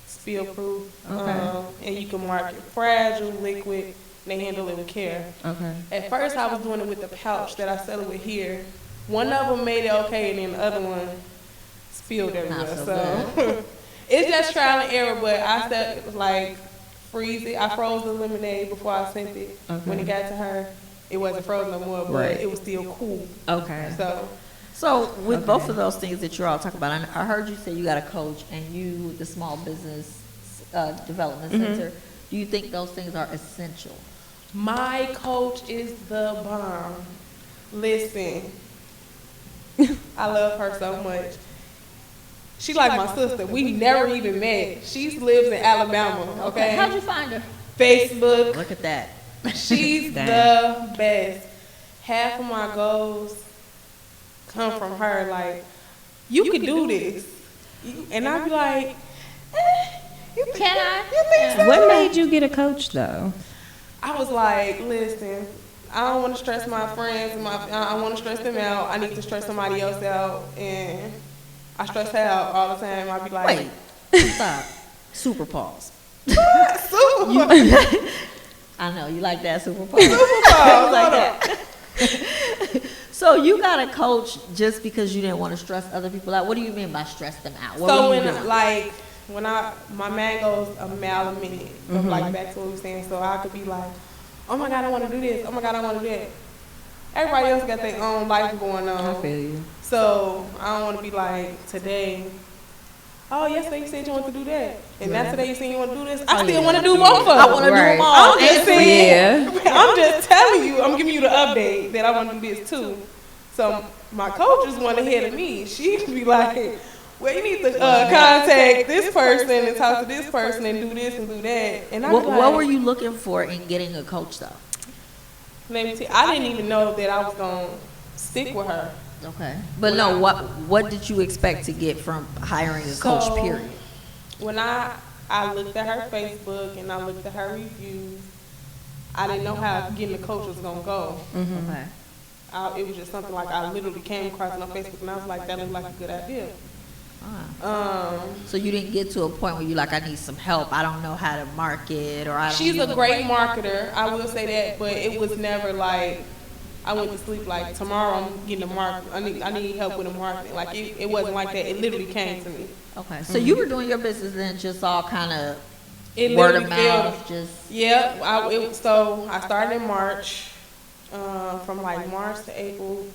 spill proof. Okay. And you can mark it fragile, liquid, and they handle it with care. Okay. At first, I was doing it with the pouch that I sell it with here. One of them made it okay, and then the other one spilled everywhere. So it's just trial and error. But I said like freeze it. I froze the lemonade before I sent it. Okay. When it got to her, it wasn't frozen no more, but Right. it was still cool. Okay. So with both of those things that you're all talking about, I heard you say you got a coach and you with the small business development center. Do you think those things are essential? my coach is the bomb. Listen, I love her so much. She like my sister. We never even met. She lives in Alabama. Okay. How'd you find her? Facebook. Look at that. She's the best. Half of my goals come from her. Like, you could do this, and I'd be like, you think so? What made you get a coach though? I was like, listen, I don't want to stress my friends. I want to stress them out. I need to stress somebody else out, and I stress her out all the time. I'd be like, wait, stop. Super pause. Super pause. I know you like that super pause. Super pause. Like that. So you got a coach just because you didn't want to stress other people out? What do you mean by stress them out? What So were you doing? when my man goes a mile a minute, like back to what we were saying, so I could be like, oh my God, I want to do this. Oh my God, I want to do that. Everybody else got their own life going on. I feel you. So I don't want to be like, today, oh, yesterday you said you want to do that. And now today you said you want to do this. I still want to do both of them. I want to do them all. I'm just saying, I'm just telling you, I'm giving you the update that I want to do this too. So my coach is one ahead of me. She'd be like, well, you need to contact this person and talk to this person and do this and do that. And what were you looking for in getting a coach though? Let me tell you, I didn't even know that I was going to stick with her. Okay. But no, what did you expect to get from hiring a coach, period? When I looked at her Facebook and I looked at her reviews, I didn't know how getting a coach was going to go. Mm-hmm. Okay. It was just something like I literally came across it on Facebook and I was like, that looked like a good idea. So you didn't get to a point where you're like, I need some help. I don't know how to market, or I don't. She's a great marketer, I will say that, but it was never like I went to sleep like tomorrow I'm getting a market. I need help with the marketing. Like it wasn't like that. It literally came to me. Okay, so you were doing your business then just all kind of It word of literally mouth, just So I started in March. From like March to April,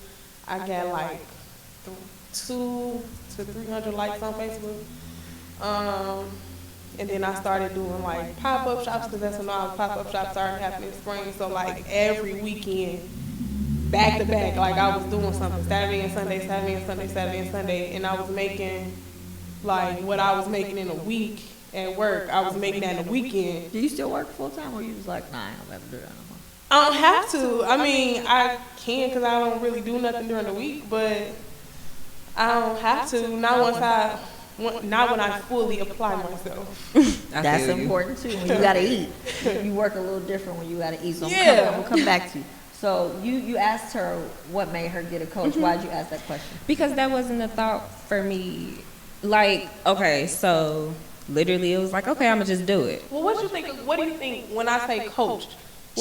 I got like 200 to 300 likes on Facebook. And then I started doing like pop-up shops, because that's when all the pop-up shops started happening in spring. So like every weekend, back to back, like I was doing something Saturday and Sunday, Saturday and Sunday, Saturday and Sunday, and I was making like what I was making in a week at work. I was making that in a weekend. Do you still work full time, or you was like, nah, I don't ever do that no more? I don't have to. I mean, I can because I don't really do nothing during the week, but I don't have to. Not when I fully apply myself. That's important too. When you gotta eat, you work a little different when you gotta eat. So I'm gonna come back to you. So you asked her what made her get a coach. Why did you ask that question? Because that wasn't a thought for me. Like, okay, so literally it was like, okay, I'm gonna just do it. Well, what do you think when I say coach?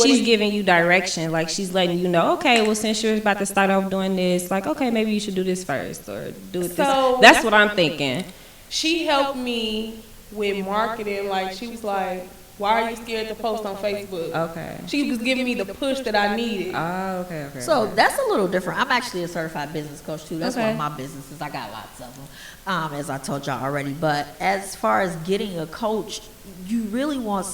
She's giving you direction, like she's letting you know, okay, well, since you're about to start off doing this, like, okay, maybe you should do this first or do it this. That's what I'm thinking. She helped me with marketing. Like, she was like, why are you scared to post on Facebook? Okay. She was giving me the push that I needed. Oh, okay. So that's a little different. I'm actually a certified business coach too. That's one of my businesses. I got lots of them, as I told y'all already. But as far as getting a coach, you really want,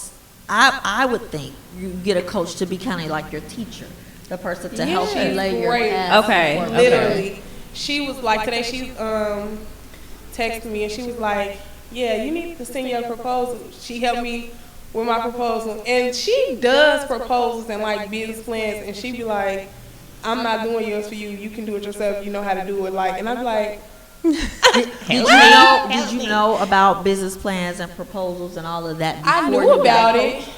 I would think you get a coach to be kind of like your teacher, the person to help you lay your path. Okay. Literally. She was like, today she texted me and she was like, yeah, you need to send your proposal. She helped me with my proposal. And she does proposals and like business plans, and she be like, I'm not doing yours for you. You can do it yourself. You know how to do it. Like, and I'm like, did you know about business plans and proposals and all of that before I knew about it.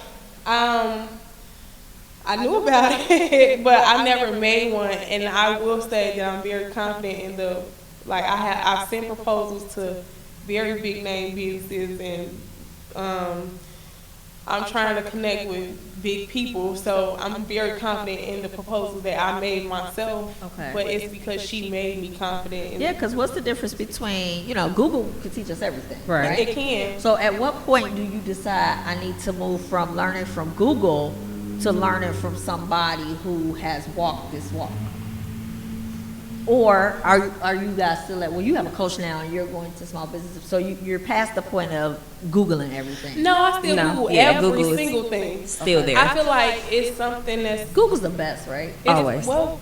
I knew about it, but I never made one. And I will say that I'm very confident in I've sent proposals to very big name businesses, and I'm trying to connect with big people, so I'm very confident in the proposal that I made myself. Okay. But it's because she made me confident. Yeah, because what's the difference between, Google can teach us everything. Right. It can. So at what point do you decide I need to move from learning from Google to learning from somebody who has walked this walk? Or are you guys still at, well, you have a coach now and you're going to small businesses, so you're past the point of Googling everything? No, I still Google every Google single thing. Still there. I feel like it's something that's... Google's the best, right? Always. Well,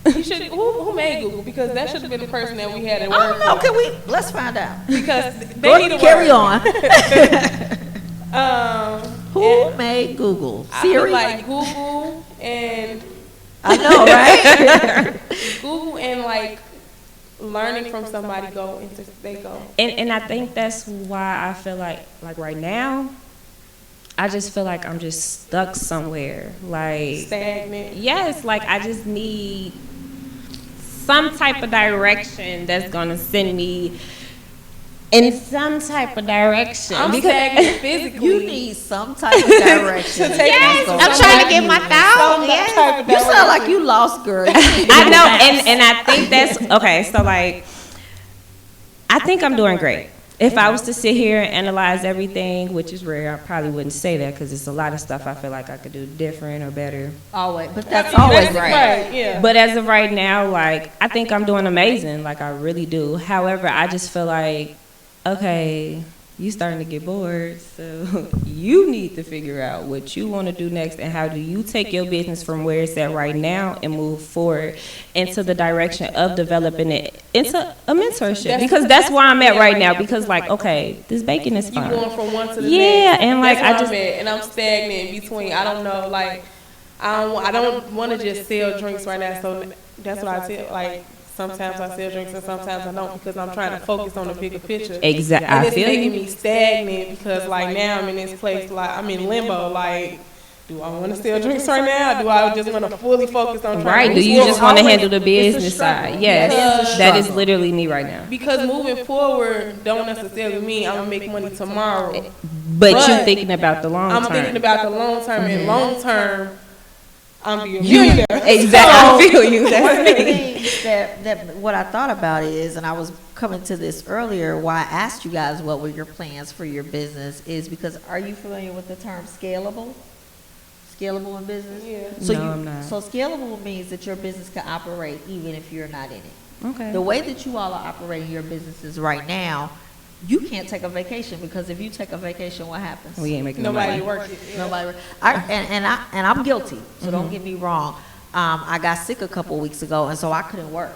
You should. Who made Google? Because that should have been the person that we had at work. I don't know. Let's find out. Because they need to carry work. on. Who made Google? Siri? I feel like Google and I know, right? Google and like learning from somebody go. And I think that's why I feel like right now, I just feel like I'm just stuck somewhere, like stagnant. Yes, like I just need some type of direction that's gonna send me in some type of direction. I'm stagnant physically. You need some type of direction. Yes, I'm trying to get my thoughts. Yes. You sound like you lost, girl. I know, and I think that's okay. So like, I think I'm doing great. If I was to sit here and analyze everything, which is rare, I probably wouldn't say that because it's a lot of stuff I feel like I could do different or better. Always, but that's always right. Yeah. But as of right now, like I think I'm doing amazing. Like I really do. However, I just feel like, okay, you starting to get bored, so you need to figure out what you want to do next and how do you take your business from where it's at right now and move forward into the direction of developing it into a mentorship, because that's where I'm at right now. Because like, okay, this baking is fun. You going from one to the next. And like and I'm stagnant in between. I don't know, like I don't want to just sell drinks right now. So that's what I tell, like. Sometimes I sell drinks and sometimes I don't, because I'm trying to focus on the bigger picture. Exactly. And it's making me stagnant because like now I'm in this place, like I'm in limbo. Like, do I want to sell drinks right now? Do I just want to fully focus on trying to do you just want to handle the business side? Yes, that is literally me right now. Because moving forward don't necessarily mean I'm going to make money tomorrow. But you're thinking about the long term. I'm thinking about the long term, and long term, I'm being a millionaire. Exactly. I feel you. One of the things that what I thought about is, and I was coming to this earlier, why I asked you guys what were your plans for your business, is because are you familiar with the term scalable? Scalable in business? Yeah. So no, I'm not. So scalable means that your business can operate even if you're not in it. Okay. The way that you all are operating your businesses right now, you can't take a vacation, because if you take a vacation, what happens? We ain't making nobody money. works. Nobody. And I'm guilty. So don't get me wrong. I got sick a couple weeks ago, and so I couldn't work,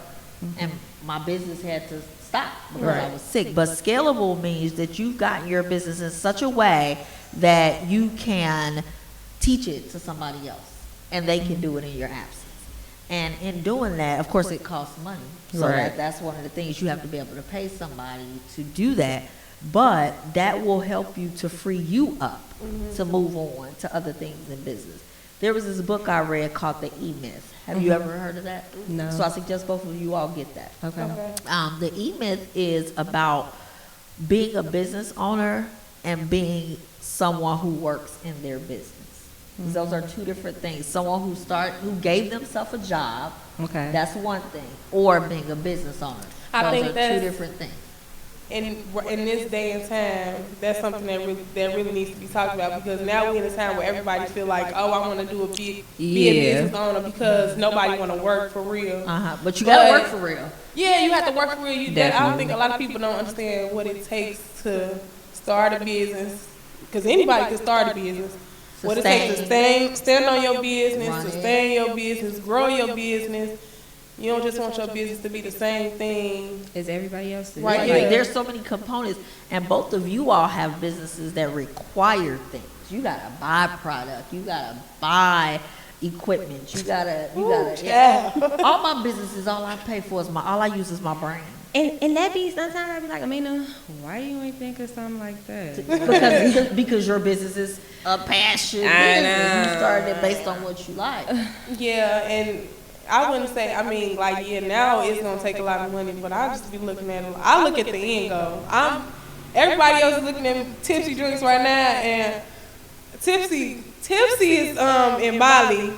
and my business had to stop because I was sick. But scalable means that you've gotten your business in such a way that you can teach it to somebody else, and they can do it in your absence. And in doing that, of course, it costs money. So that's one of the things. You have to be able to pay somebody to do that. But that will help you to free you up to move on to other things in business. There was this book I read called The E-Myth. Have you ever heard of that? No. So I suggest both of you all get that. Okay. The E-Myth is about being a business owner and being someone who works in their business. Those are two different things. Someone who gave themselves a job. Okay. That's one thing. Or being a business owner. I think Those are that's two different things. In this day and time, that's something that really needs to be talked about, because now we're in a time where everybody feel like, oh, I want to be a business owner, because nobody want to work for real. But you gotta work for real. Yeah, you have to work for real. I don't think a lot of people don't understand what it takes to start a business, because anybody can start a business. What it takes to stand on your business, sustain your business, grow your business. You don't just want your business to be the same thing as everybody else. Right. Like, there's so many components, and both of you all have businesses that require things. You gotta buy product. You gotta buy equipment. You gotta. All my businesses, all I pay for is all I use is my brain. And that be sometimes I be like, Aminah, why you ain't think of something like that? because your business is a passion business. You started it based on what you like. Yeah, and I wouldn't say, now it's going to take a lot of money, but I just be looking at it. I look at the end goal. Everybody else is looking at Tipsy drinks right now, and Tipsy is in Bali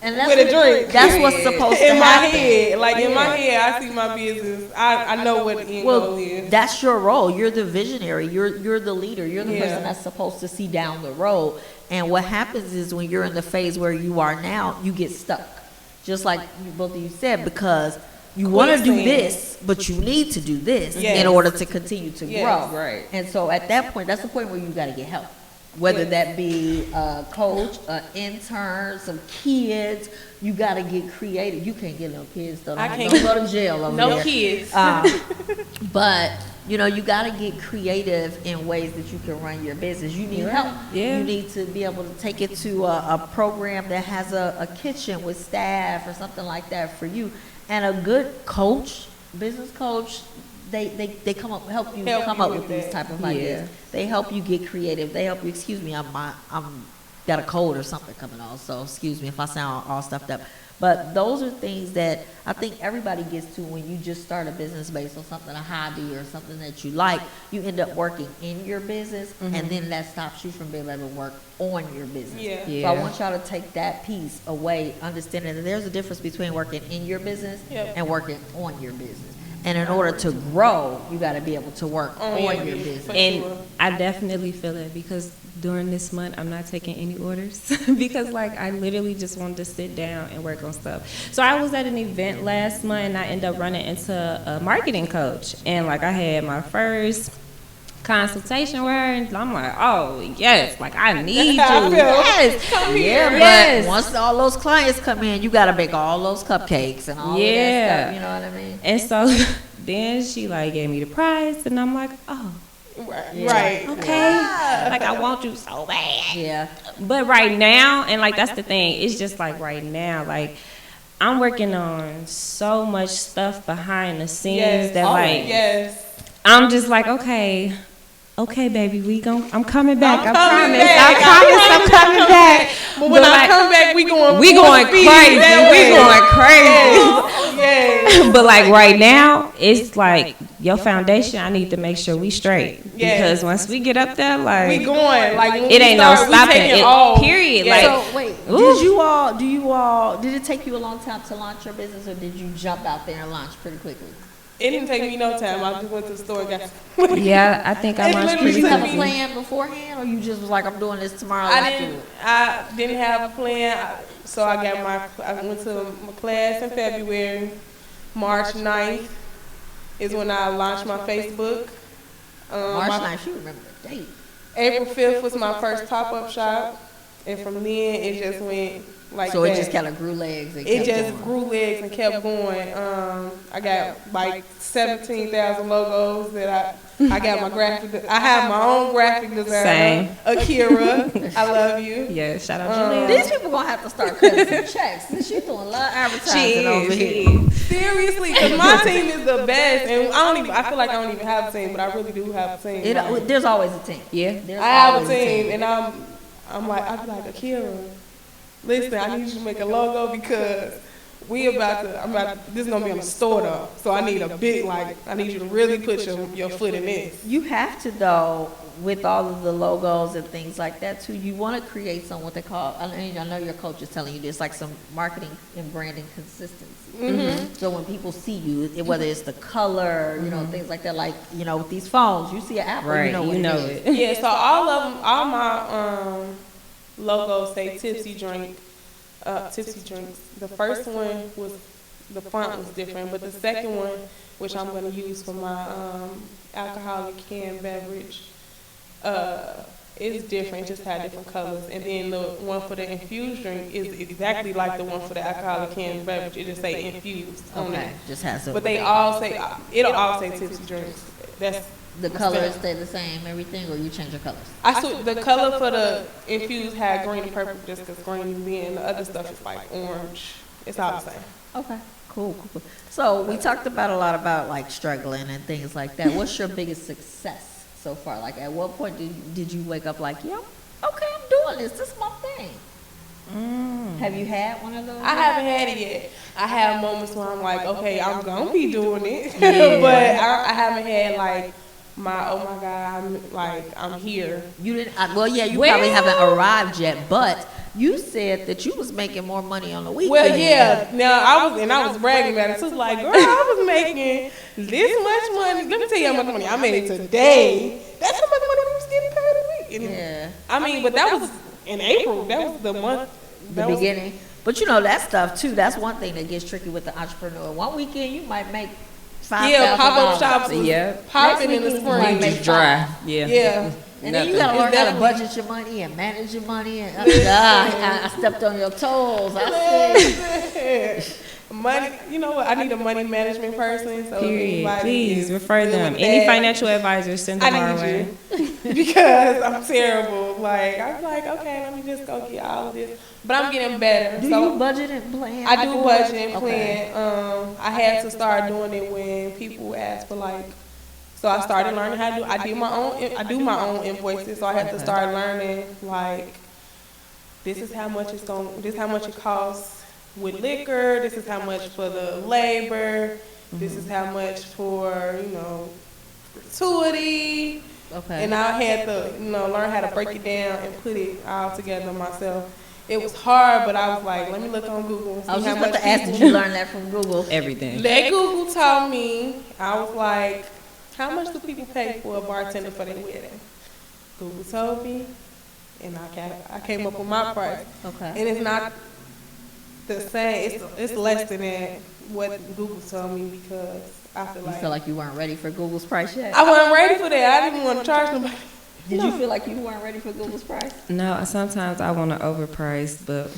with a drink. That's what's supposed to happen. In my head. In my head, I see my business. I know what the end goal is. That's your role. You're the visionary. You're the leader. You're the person that's supposed to see down the road. And what happens is when you're in the phase where you are now, you get stuck. Just like both of you said, because you want to do this, but you need to do this in order to continue to grow. Right. And so at that point, that's the point where you got to get help. Whether that be a coach, an intern, some kids, you got to get creative. You can't get no kids, though. Don't go to jail over there. No kids. But, you got to get creative in ways that you can run your business. You need help. Yeah. You need to be able to take it to a program that has a kitchen with staff or something like that for you. And a good coach, business coach, they come up help you come up with these type of ideas. They help you get creative. They help you. Excuse me, I'm got a cold or something coming on, so excuse me if I sound all stuffed up. But those are things that I think everybody gets to when you just start a business based on something, a hobby or something that you like. You end up working in your business, and then that stops you from being able to work on your business. Yeah. So I want y'all to take that piece away, understanding that there's a difference between working in your business and working on your business. And in order to grow, you got to be able to work on your business. And I definitely feel it because during this month, I'm not taking any orders because, I literally just wanted to sit down and work on stuff. So I was at an event last month, and I ended up running into a marketing coach. And, I had my first consultation with her, and I'm like, oh, yes, I need you. Yes. Come here. But once all those clients come in, you got to bake all those cupcakes and all of that stuff. You know what I mean? And so then she, gave me the price, and I'm like, oh. Right. Okay. I want you so bad. Yeah. But right now, and that's the thing, it's just right now, I'm working on so much stuff behind the scenes that I'm just okay, baby, I'm coming back. I promise I'm coming back. But when I come back, we going crazy. We going crazy. Yeah. But right now, it's your foundation. I need to make sure we straight because once we get up there, we going it ain't no stopping it. Period. So wait, did it take you a long time to launch your business, or did you jump out there and launch pretty quickly? It didn't take me no time. I just went to the store and got Yeah, I think I launched pretty Did you have a quickly. plan beforehand, or you just was I'm doing this tomorrow? I didn't have a plan, so I went to my class in February. March 9th is when I launched my Facebook. March 9th, you remember the date. April 5th was my first pop-up shop, and from then it just went so it just kind of grew legs. Grew legs and kept going. I got 17,000 logos that I got my graphic. I have my own graphic designer. Same. Akira, I love you. Yeah, shout out Julia. These people gonna have to start cutting some checks. She's doing a lot of advertising over here. Seriously, because my team is the best, and I feel like I don't even have a team, but I really do have a team. There's always a team. Yeah, I have a team, and I be like Akira. Listen, I need you to make a logo because this is going to be on the store though. So I need a big, I need you to really put your foot in this. You have to though, with all of the logos and things like that too, you want to create what they call, I know your coach is telling you this, some marketing and branding consistency. Mm-hmm. So when people see you, whether it's the color, things like that, with these phones, you see an Apple, right, you know it. Yeah, so all my logos say tipsy drinks. The first one was, the font was different, but the second one, which I'm going to use for my alcoholic canned beverage, is different. It just had different colors. And then the one for the infused drink is exactly like the one for the alcoholic canned beverage. It just say infused on it. Just has some. But they all say, it'll all say tipsy drinks. That's the colors stay the same, everything, or you change the colors? The color for the infused had green and purple just because green being the other stuff is orange. It's all the same. Okay, cool. So we talked about a lot about struggling and things like that. What's your biggest success so far? At what point did you wake up okay, I'm doing this. This is my thing. Have you had one of those? I haven't had it yet. I have moments where I'm okay, I'm gonna be doing it, but I haven't had oh my God, I'm here. You didn't. You probably haven't arrived yet, but you said that you was making more money on the weekend. Well, yeah. Now I was bragging about it. So girl, I was making this much money. Let me tell you how much money I made today. That's how much money we was getting paid a week. Yeah. But that was in April. That was the month. The beginning. But that stuff too. That's one thing that gets tricky with the entrepreneur. One weekend you might make $5,000. Pop-up shops. Popping in the spring. Just dry. Yeah. And then you gotta learn how to budget your money and manage your money. And I stepped on your toes. I see. Money, you know what? I need a money management person. So period. Please refer them. Any financial advisors, send them our way. Because I'm terrible. Like I'm like, okay, let me just go get all of this. But I'm getting better. Do you budget and plan? I do budget and plan. I had to start doing it when people asked for like. So I started learning how to do. I do my own invoices. So I had to start learning like, this is how much it's going. This is how much it costs with liquor. This is how much for the labor. This is how much for gratuity. Okay. And I had to learn how to break it down and put it all together myself. It was hard, but I was like, let me look on Google and see I was how just much. about to ask, did you learn that from Google? Everything. That Google taught me. I was like, how much do people pay for a bartender for their wedding? Google told me, and I came up with my price. Okay. And it's not the same. It's less than that what Google told me because I feel like. You feel like you weren't ready for Google's price yet? I wasn't ready for that. I didn't want to charge nobody. Did you feel like you weren't ready for Google's price? No, sometimes I want to overprice, but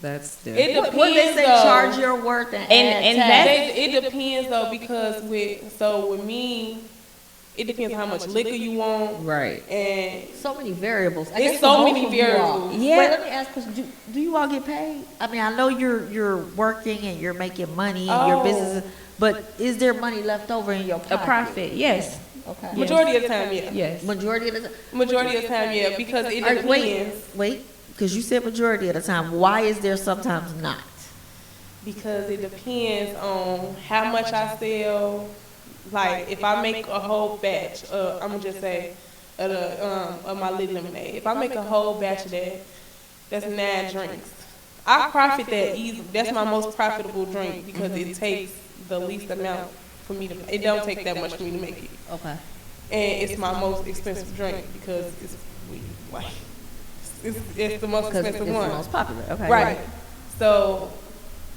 that's the. It depends. What they say, though. charge your worth and it depends though because with me. It depends how much liquor you want. Right. And so many variables. It's so many variables. Yeah. Wait, let me ask a question. Do you all get paid? I mean, I know you're working and you're making money in your business, but is there money left over in your pocket? A profit, yes. Okay. Majority of the time, yeah. Yes. Majority of the time? Majority of the time, yeah, because it depends. Wait, because you said majority of the time. Why is there sometimes not? Because it depends on how much I sell. Like, if I make a whole batch, I'm going to just say, of my lit lemonade. If I make a whole batch of that, that's 9 drinks. I profit that easy. That's my most profitable drink because it takes the least amount for me to, it don't take that much for me to make it. Okay. And it's my most expensive drink because it's weed. Like, it's the most expensive one. It's the most popular. Okay. Right. So,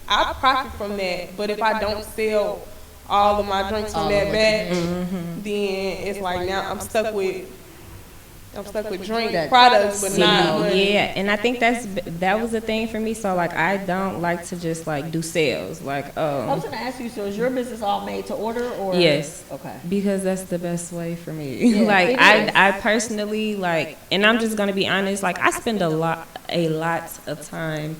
I profit from that, but if I don't sell all of my drinks from that batch, then it's like now I'm stuck with drink products, but not money. Yeah, and I think that was the thing for me. So like I don't like to just like do sales. Like I was gonna ask you, so is your business all made to order or? Yes. Okay. Because that's the best way for me. Yeah, like I personally like, and I'm just gonna be honest. Like I spend a lot of time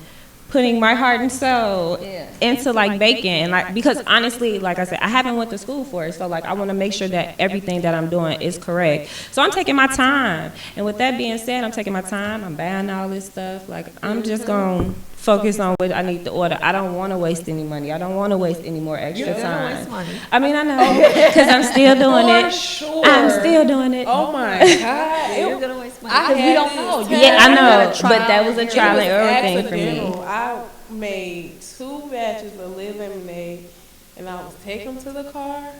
putting my heart and soul into like baking, and like because honestly, like I said, I haven't went to school for it, so like I want to make sure that everything that I'm doing is correct. So I'm taking my time, and with that being said, I'm taking my time. I'm buying all this stuff. Like I'm just gonna focus on what I need to order. I don't want to waste any money. I don't want to waste any more extra time. Waste money. I mean, I know because I'm still doing it. Sure. I'm still doing it. Oh my God. You're gonna waste money. I We don't know. Yeah, I know, but that was a trial and error thing for me. I made 2 batches of lit lemonade, and I was taking them to the car,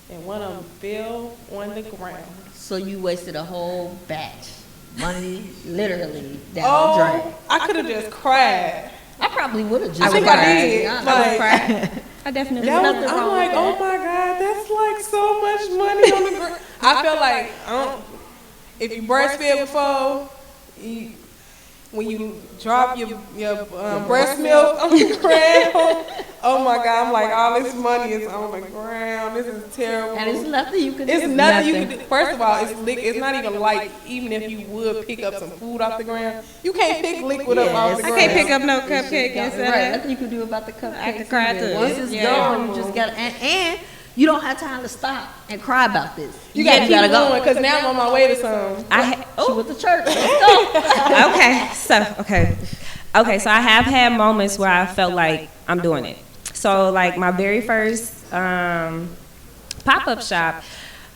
and one of them fell on the ground. So you wasted a whole batch. Money literally down the drain. I could have just cried. I probably would have just I think I did. I Like, cried. I definitely. I'm nothing wrong like, with oh my God, that's like so much money on the ground. I felt like, if you breastfed before, when you drop your breast milk on the ground, oh my God, I'm like, all this money is on the ground. This is terrible. And it's nothing you can do. It's nothing you can do. First of all, it's not even like, even if you would pick up some food off the ground, you can't pick liquid up off the ground. I can't pick up no cupcake and Right, nothing you can do about the cupcake. I could cry too. Once it's gone, you just got and you don't have time to stop and cry about this. You gotta keep going because now I'm on my way to some. She went to church. Let's go. Okay, so I have had moments where I felt like I'm doing it. So like my very first pop-up shop,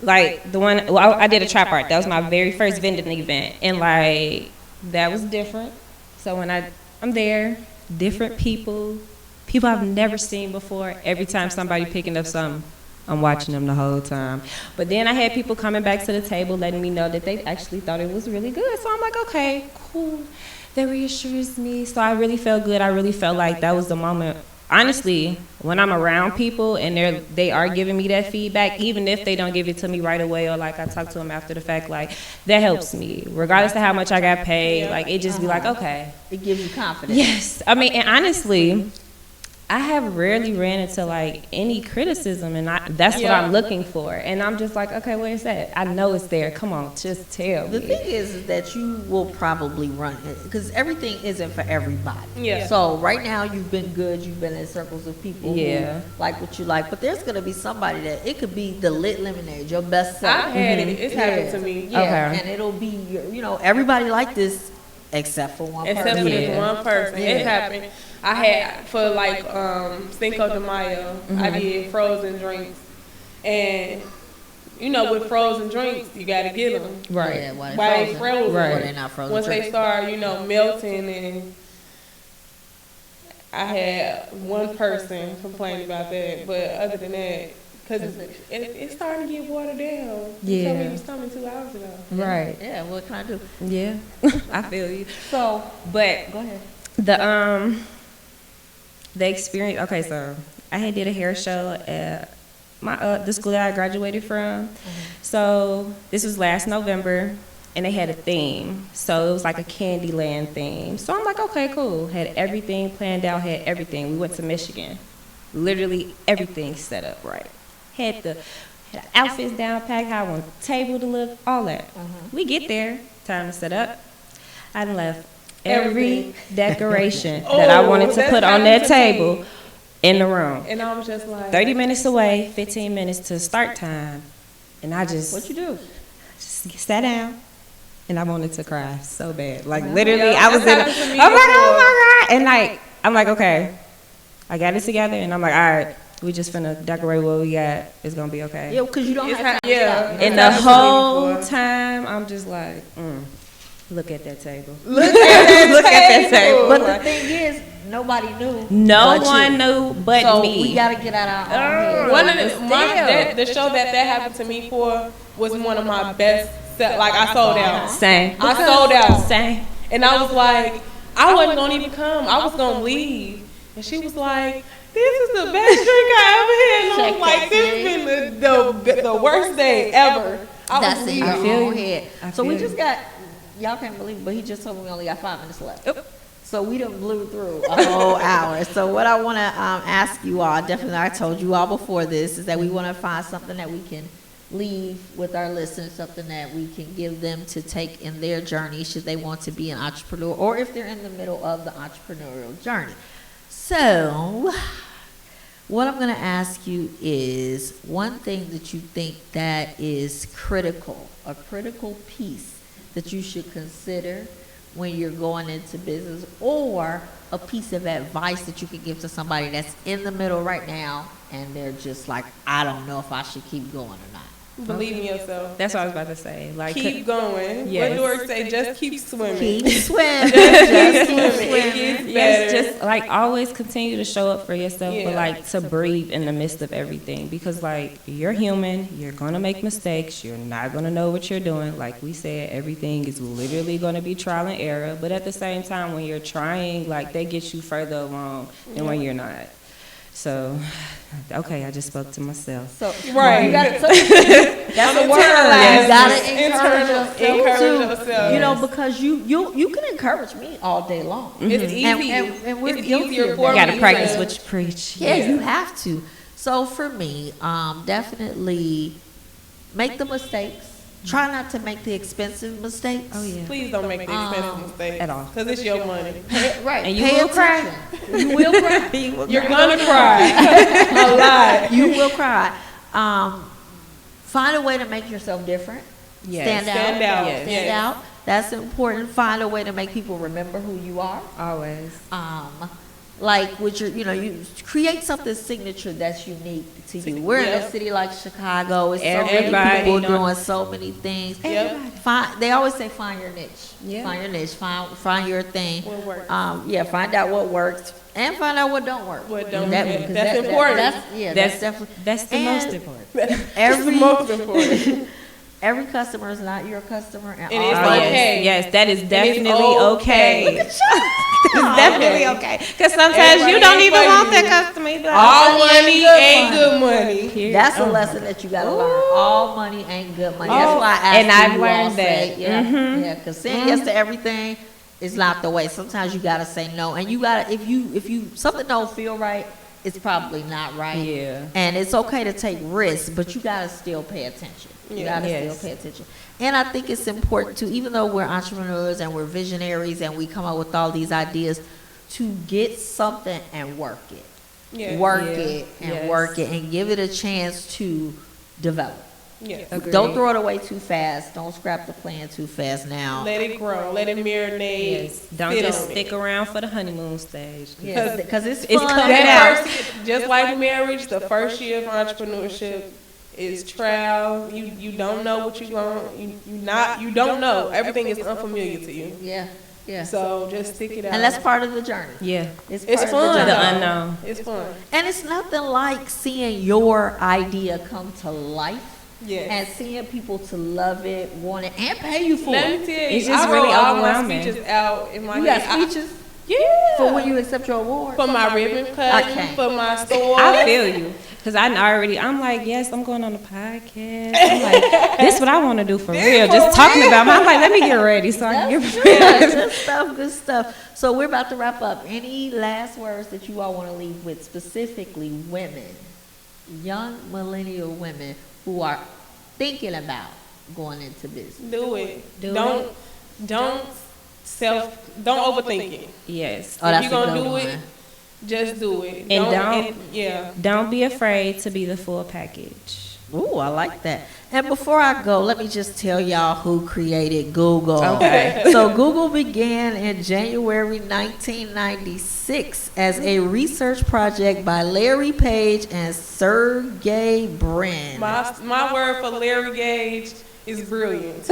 like the one, well, I did a trap art. That was my very first vending event, and like that was different. So when I'm there, different people I've never seen before. Every time somebody picking up something, I'm watching them the whole time. But then I had people coming back to the table letting me know that they actually thought it was really good. So I'm like, okay, cool. That reassures me. So I really felt good. I really felt like that was the moment honestly, when I'm around people and they are giving me that feedback, even if they don't give it to me right away or like I talk to them after the fact, like that helps me, regardless of how much I got paid. Like it just be like, okay, It gives you confidence. yes. I mean, and honestly, I have rarely ran into like any criticism, and that's what I'm looking for. And I'm just like, okay, where's that? I know it's there. Come on, just tell me. The thing is that you will probably run it because everything isn't for everybody. Yeah. So right now you've been good. You've been in circles of people who like what you like. But there's gonna be somebody that it could be the lit lemonade, your best seller. I've had it. It's happened to me. Yeah, Okay. and it'll be everybody like this except for one Except person. for this one person. It happened. I had for like Cinco de Mayo, I did frozen drinks, and with frozen drinks you gotta get them Right. Yeah, while they frozen. Right. Or they're not frozen. Once they start melting, and I had one person complain about that, but other than that, because it's starting to get watered down. You told me it was coming 2 hours ago. Right. Yeah, what can I do? Yeah. I feel you. So, But go ahead. the experience. Okay, so I had did a hair show at the school that I graduated from. So this was last November, and they had a theme. So it was like a Candyland theme. So I'm like, okay, cool. Had everything planned out. Had everything. We went to Michigan. Literally everything set up right. Had the outfits down packed. How I want the table to look. All that. We get there. Time to set up. I done left every decoration that I wanted to put on that table in the room. And I was just like 30 minutes away, 15 minutes to start time. And I just What you do? sat down and I wanted to cry so bad. Like literally I was That's happened to me I'm like, before. oh my God. And like, I'm like, okay. I got it together and I'm like, all right, we just finna decorate what we got. It's gonna be okay. Yeah, because you don't have time. yeah. To And the happened to me whole before. time, I'm just like, look at that table. Look at that table. But the thing is, nobody knew. No but one you. knew but So me. we gotta get out our own head. One of the show that happened to me for was one of my best. Like I sold out. Same. I sold out. Same. And I was like, I wasn't gonna even come. I was gonna leave. And she was like, this is the best drink I ever had. And I was like, this has been the worst day ever. That's in your I feel own you. head. I So we feel just got, y'all can't believe it, but he just told me we only got 5 minutes left. So we done blew through a whole hour. So what I want to ask you all, definitely I told you all before this, is that we want to find something that we can leave with our listeners, something that we can give them to take in their journey should they want to be an entrepreneur or if they're in the middle of the entrepreneurial journey. So what I'm going to ask you is one thing that you think that is critical, a critical piece that you should consider when you're going into business, or a piece of advice that you could give to somebody that's in the middle right now and they're just like, I don't know if I should keep going or not. Believe in yourself. That's what I was about to say. Like, Keep going. Yes. What Doris say? Just keep swimming. Keep swimming. Just keep swimming. It gets yes, better. just like always continue to show up for yourself, but Yeah. like to breathe in the midst of everything, because like you're human, you're gonna make mistakes, you're not gonna know what you're doing. Like we said, everything is literally gonna be trial and error, but at the same time, when you're trying, like they get you further along than when you're not. So, okay, I just spoke to myself. So Right. you gotta, that's a word. You gotta encourage Encourage yourself too. yourself. You know, because you can encourage me all day long. It's easy. And we're it's guilty easier of for that. You gotta me practice to- what you preach. Yeah, you have to. So for me, definitely make the mistakes. Try not to make the expensive mistakes. Oh yeah. Please don't make the expensive mistakes. At all. Because it's your money. Right. And you Pay will cry. attention. You will cry. You're going to cry a lot. You will cry. Find a way to make yourself different. Yes. Stand out. Stand out. Yes. Stand Yes. out. That's important. Find a way to make people remember who you are. Always. Like with your, you create something signature that's unique to you. We're in a Yep. city like Chicago. It's so many Everybody people doing- doing so many things. Yep. They always say find your niche. Yeah. Find your niche. Find your thing. What works. Yeah. Find out what works and find out what don't work. What don't That- work. because That's that- important. That's definitely. That's the And most important. That's Every the most important. every customer is not your customer, and And it's all okay. Yes, that is definitely okay. okay. It's definitely okay. Because sometimes you Everybody don't ain't even for want you. that customer. You be like, All money money ain't ain't good good money. That's a lesson that you gotta learn. All money ain't good money. That's why I asked and I've you all learned say, that. yeah, because saying yes to everything is not the way. Sometimes you gotta say no, and you gotta if you something don't feel right, it's probably not right. Yeah. And it's okay to take risks, but you gotta still pay attention. You gotta Yes. still pay attention. And I think it's important to, even though we're entrepreneurs and we're visionaries and we come up with all these ideas, to get something and work it. Yeah. Work Yeah. it and Yes. work it and give it a chance to develop. Yes. Agreed. Don't throw it away too fast. Don't scrap the plan too fast now. Let it grow. Let it marinate. Yes. Don't sit just on stick it. around for the honeymoon stage. Because it's It's fun. coming That out. first, just like marriage, the first year of entrepreneurship is trial. You don't know what you want. You don't know. Everything is unfamiliar to you. Yeah, yeah. So just stick it out. And that's part of the journey. Yeah. it's part of fun. the The journey. unknown. It's fun. And it's nothing like seeing your idea come to life. Yes. And seeing people to love it, want it, and pay you for Let it. me tell you, It's just I wrote really all my overwhelming. speeches out in my You head. got speeches Yeah. for when you accept your award. For my ribbon cutting, Okay. for my store. I feel you. Because I'm like, yes, I'm going on the podcast. I'm like, this is what I want to do for real. for Just talking real. about it. I'm like, let me get ready so I can get That's prepared. good stuff, good stuff. So we're about to wrap up. Any last words that you all want to leave with, specifically women, young millennial women who are thinking about going into business? Do it. Do don't it. don't don't overthink it. Yes. Oh, If that's you're a gonna good do one. it, just do it. And yeah. Don't be afraid to be the full package. Ooh, I like that. And before I go, let me just tell y'all who created Google. Okay. So Google began in January 1996 as a research project by Larry Page and Sergey Brin. My word for Larry Gage is brilliant.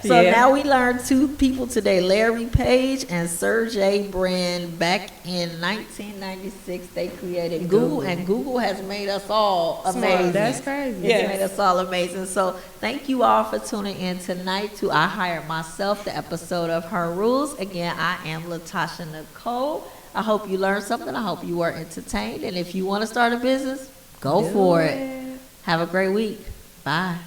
So Yeah. now we learned two people today, Larry Page and Sergey Brin. Back in 1996, they created Google, and Google has made us all amazing. That's crazy. Yeah. It's made us all amazing. So thank you all for tuning in tonight to I Hired Myself, the episode of Her Rules. Again, I am Latasha Nicole. I hope you learned something. I hope you were entertained. And if you want to start a business, go for it. Have a great week. Bye.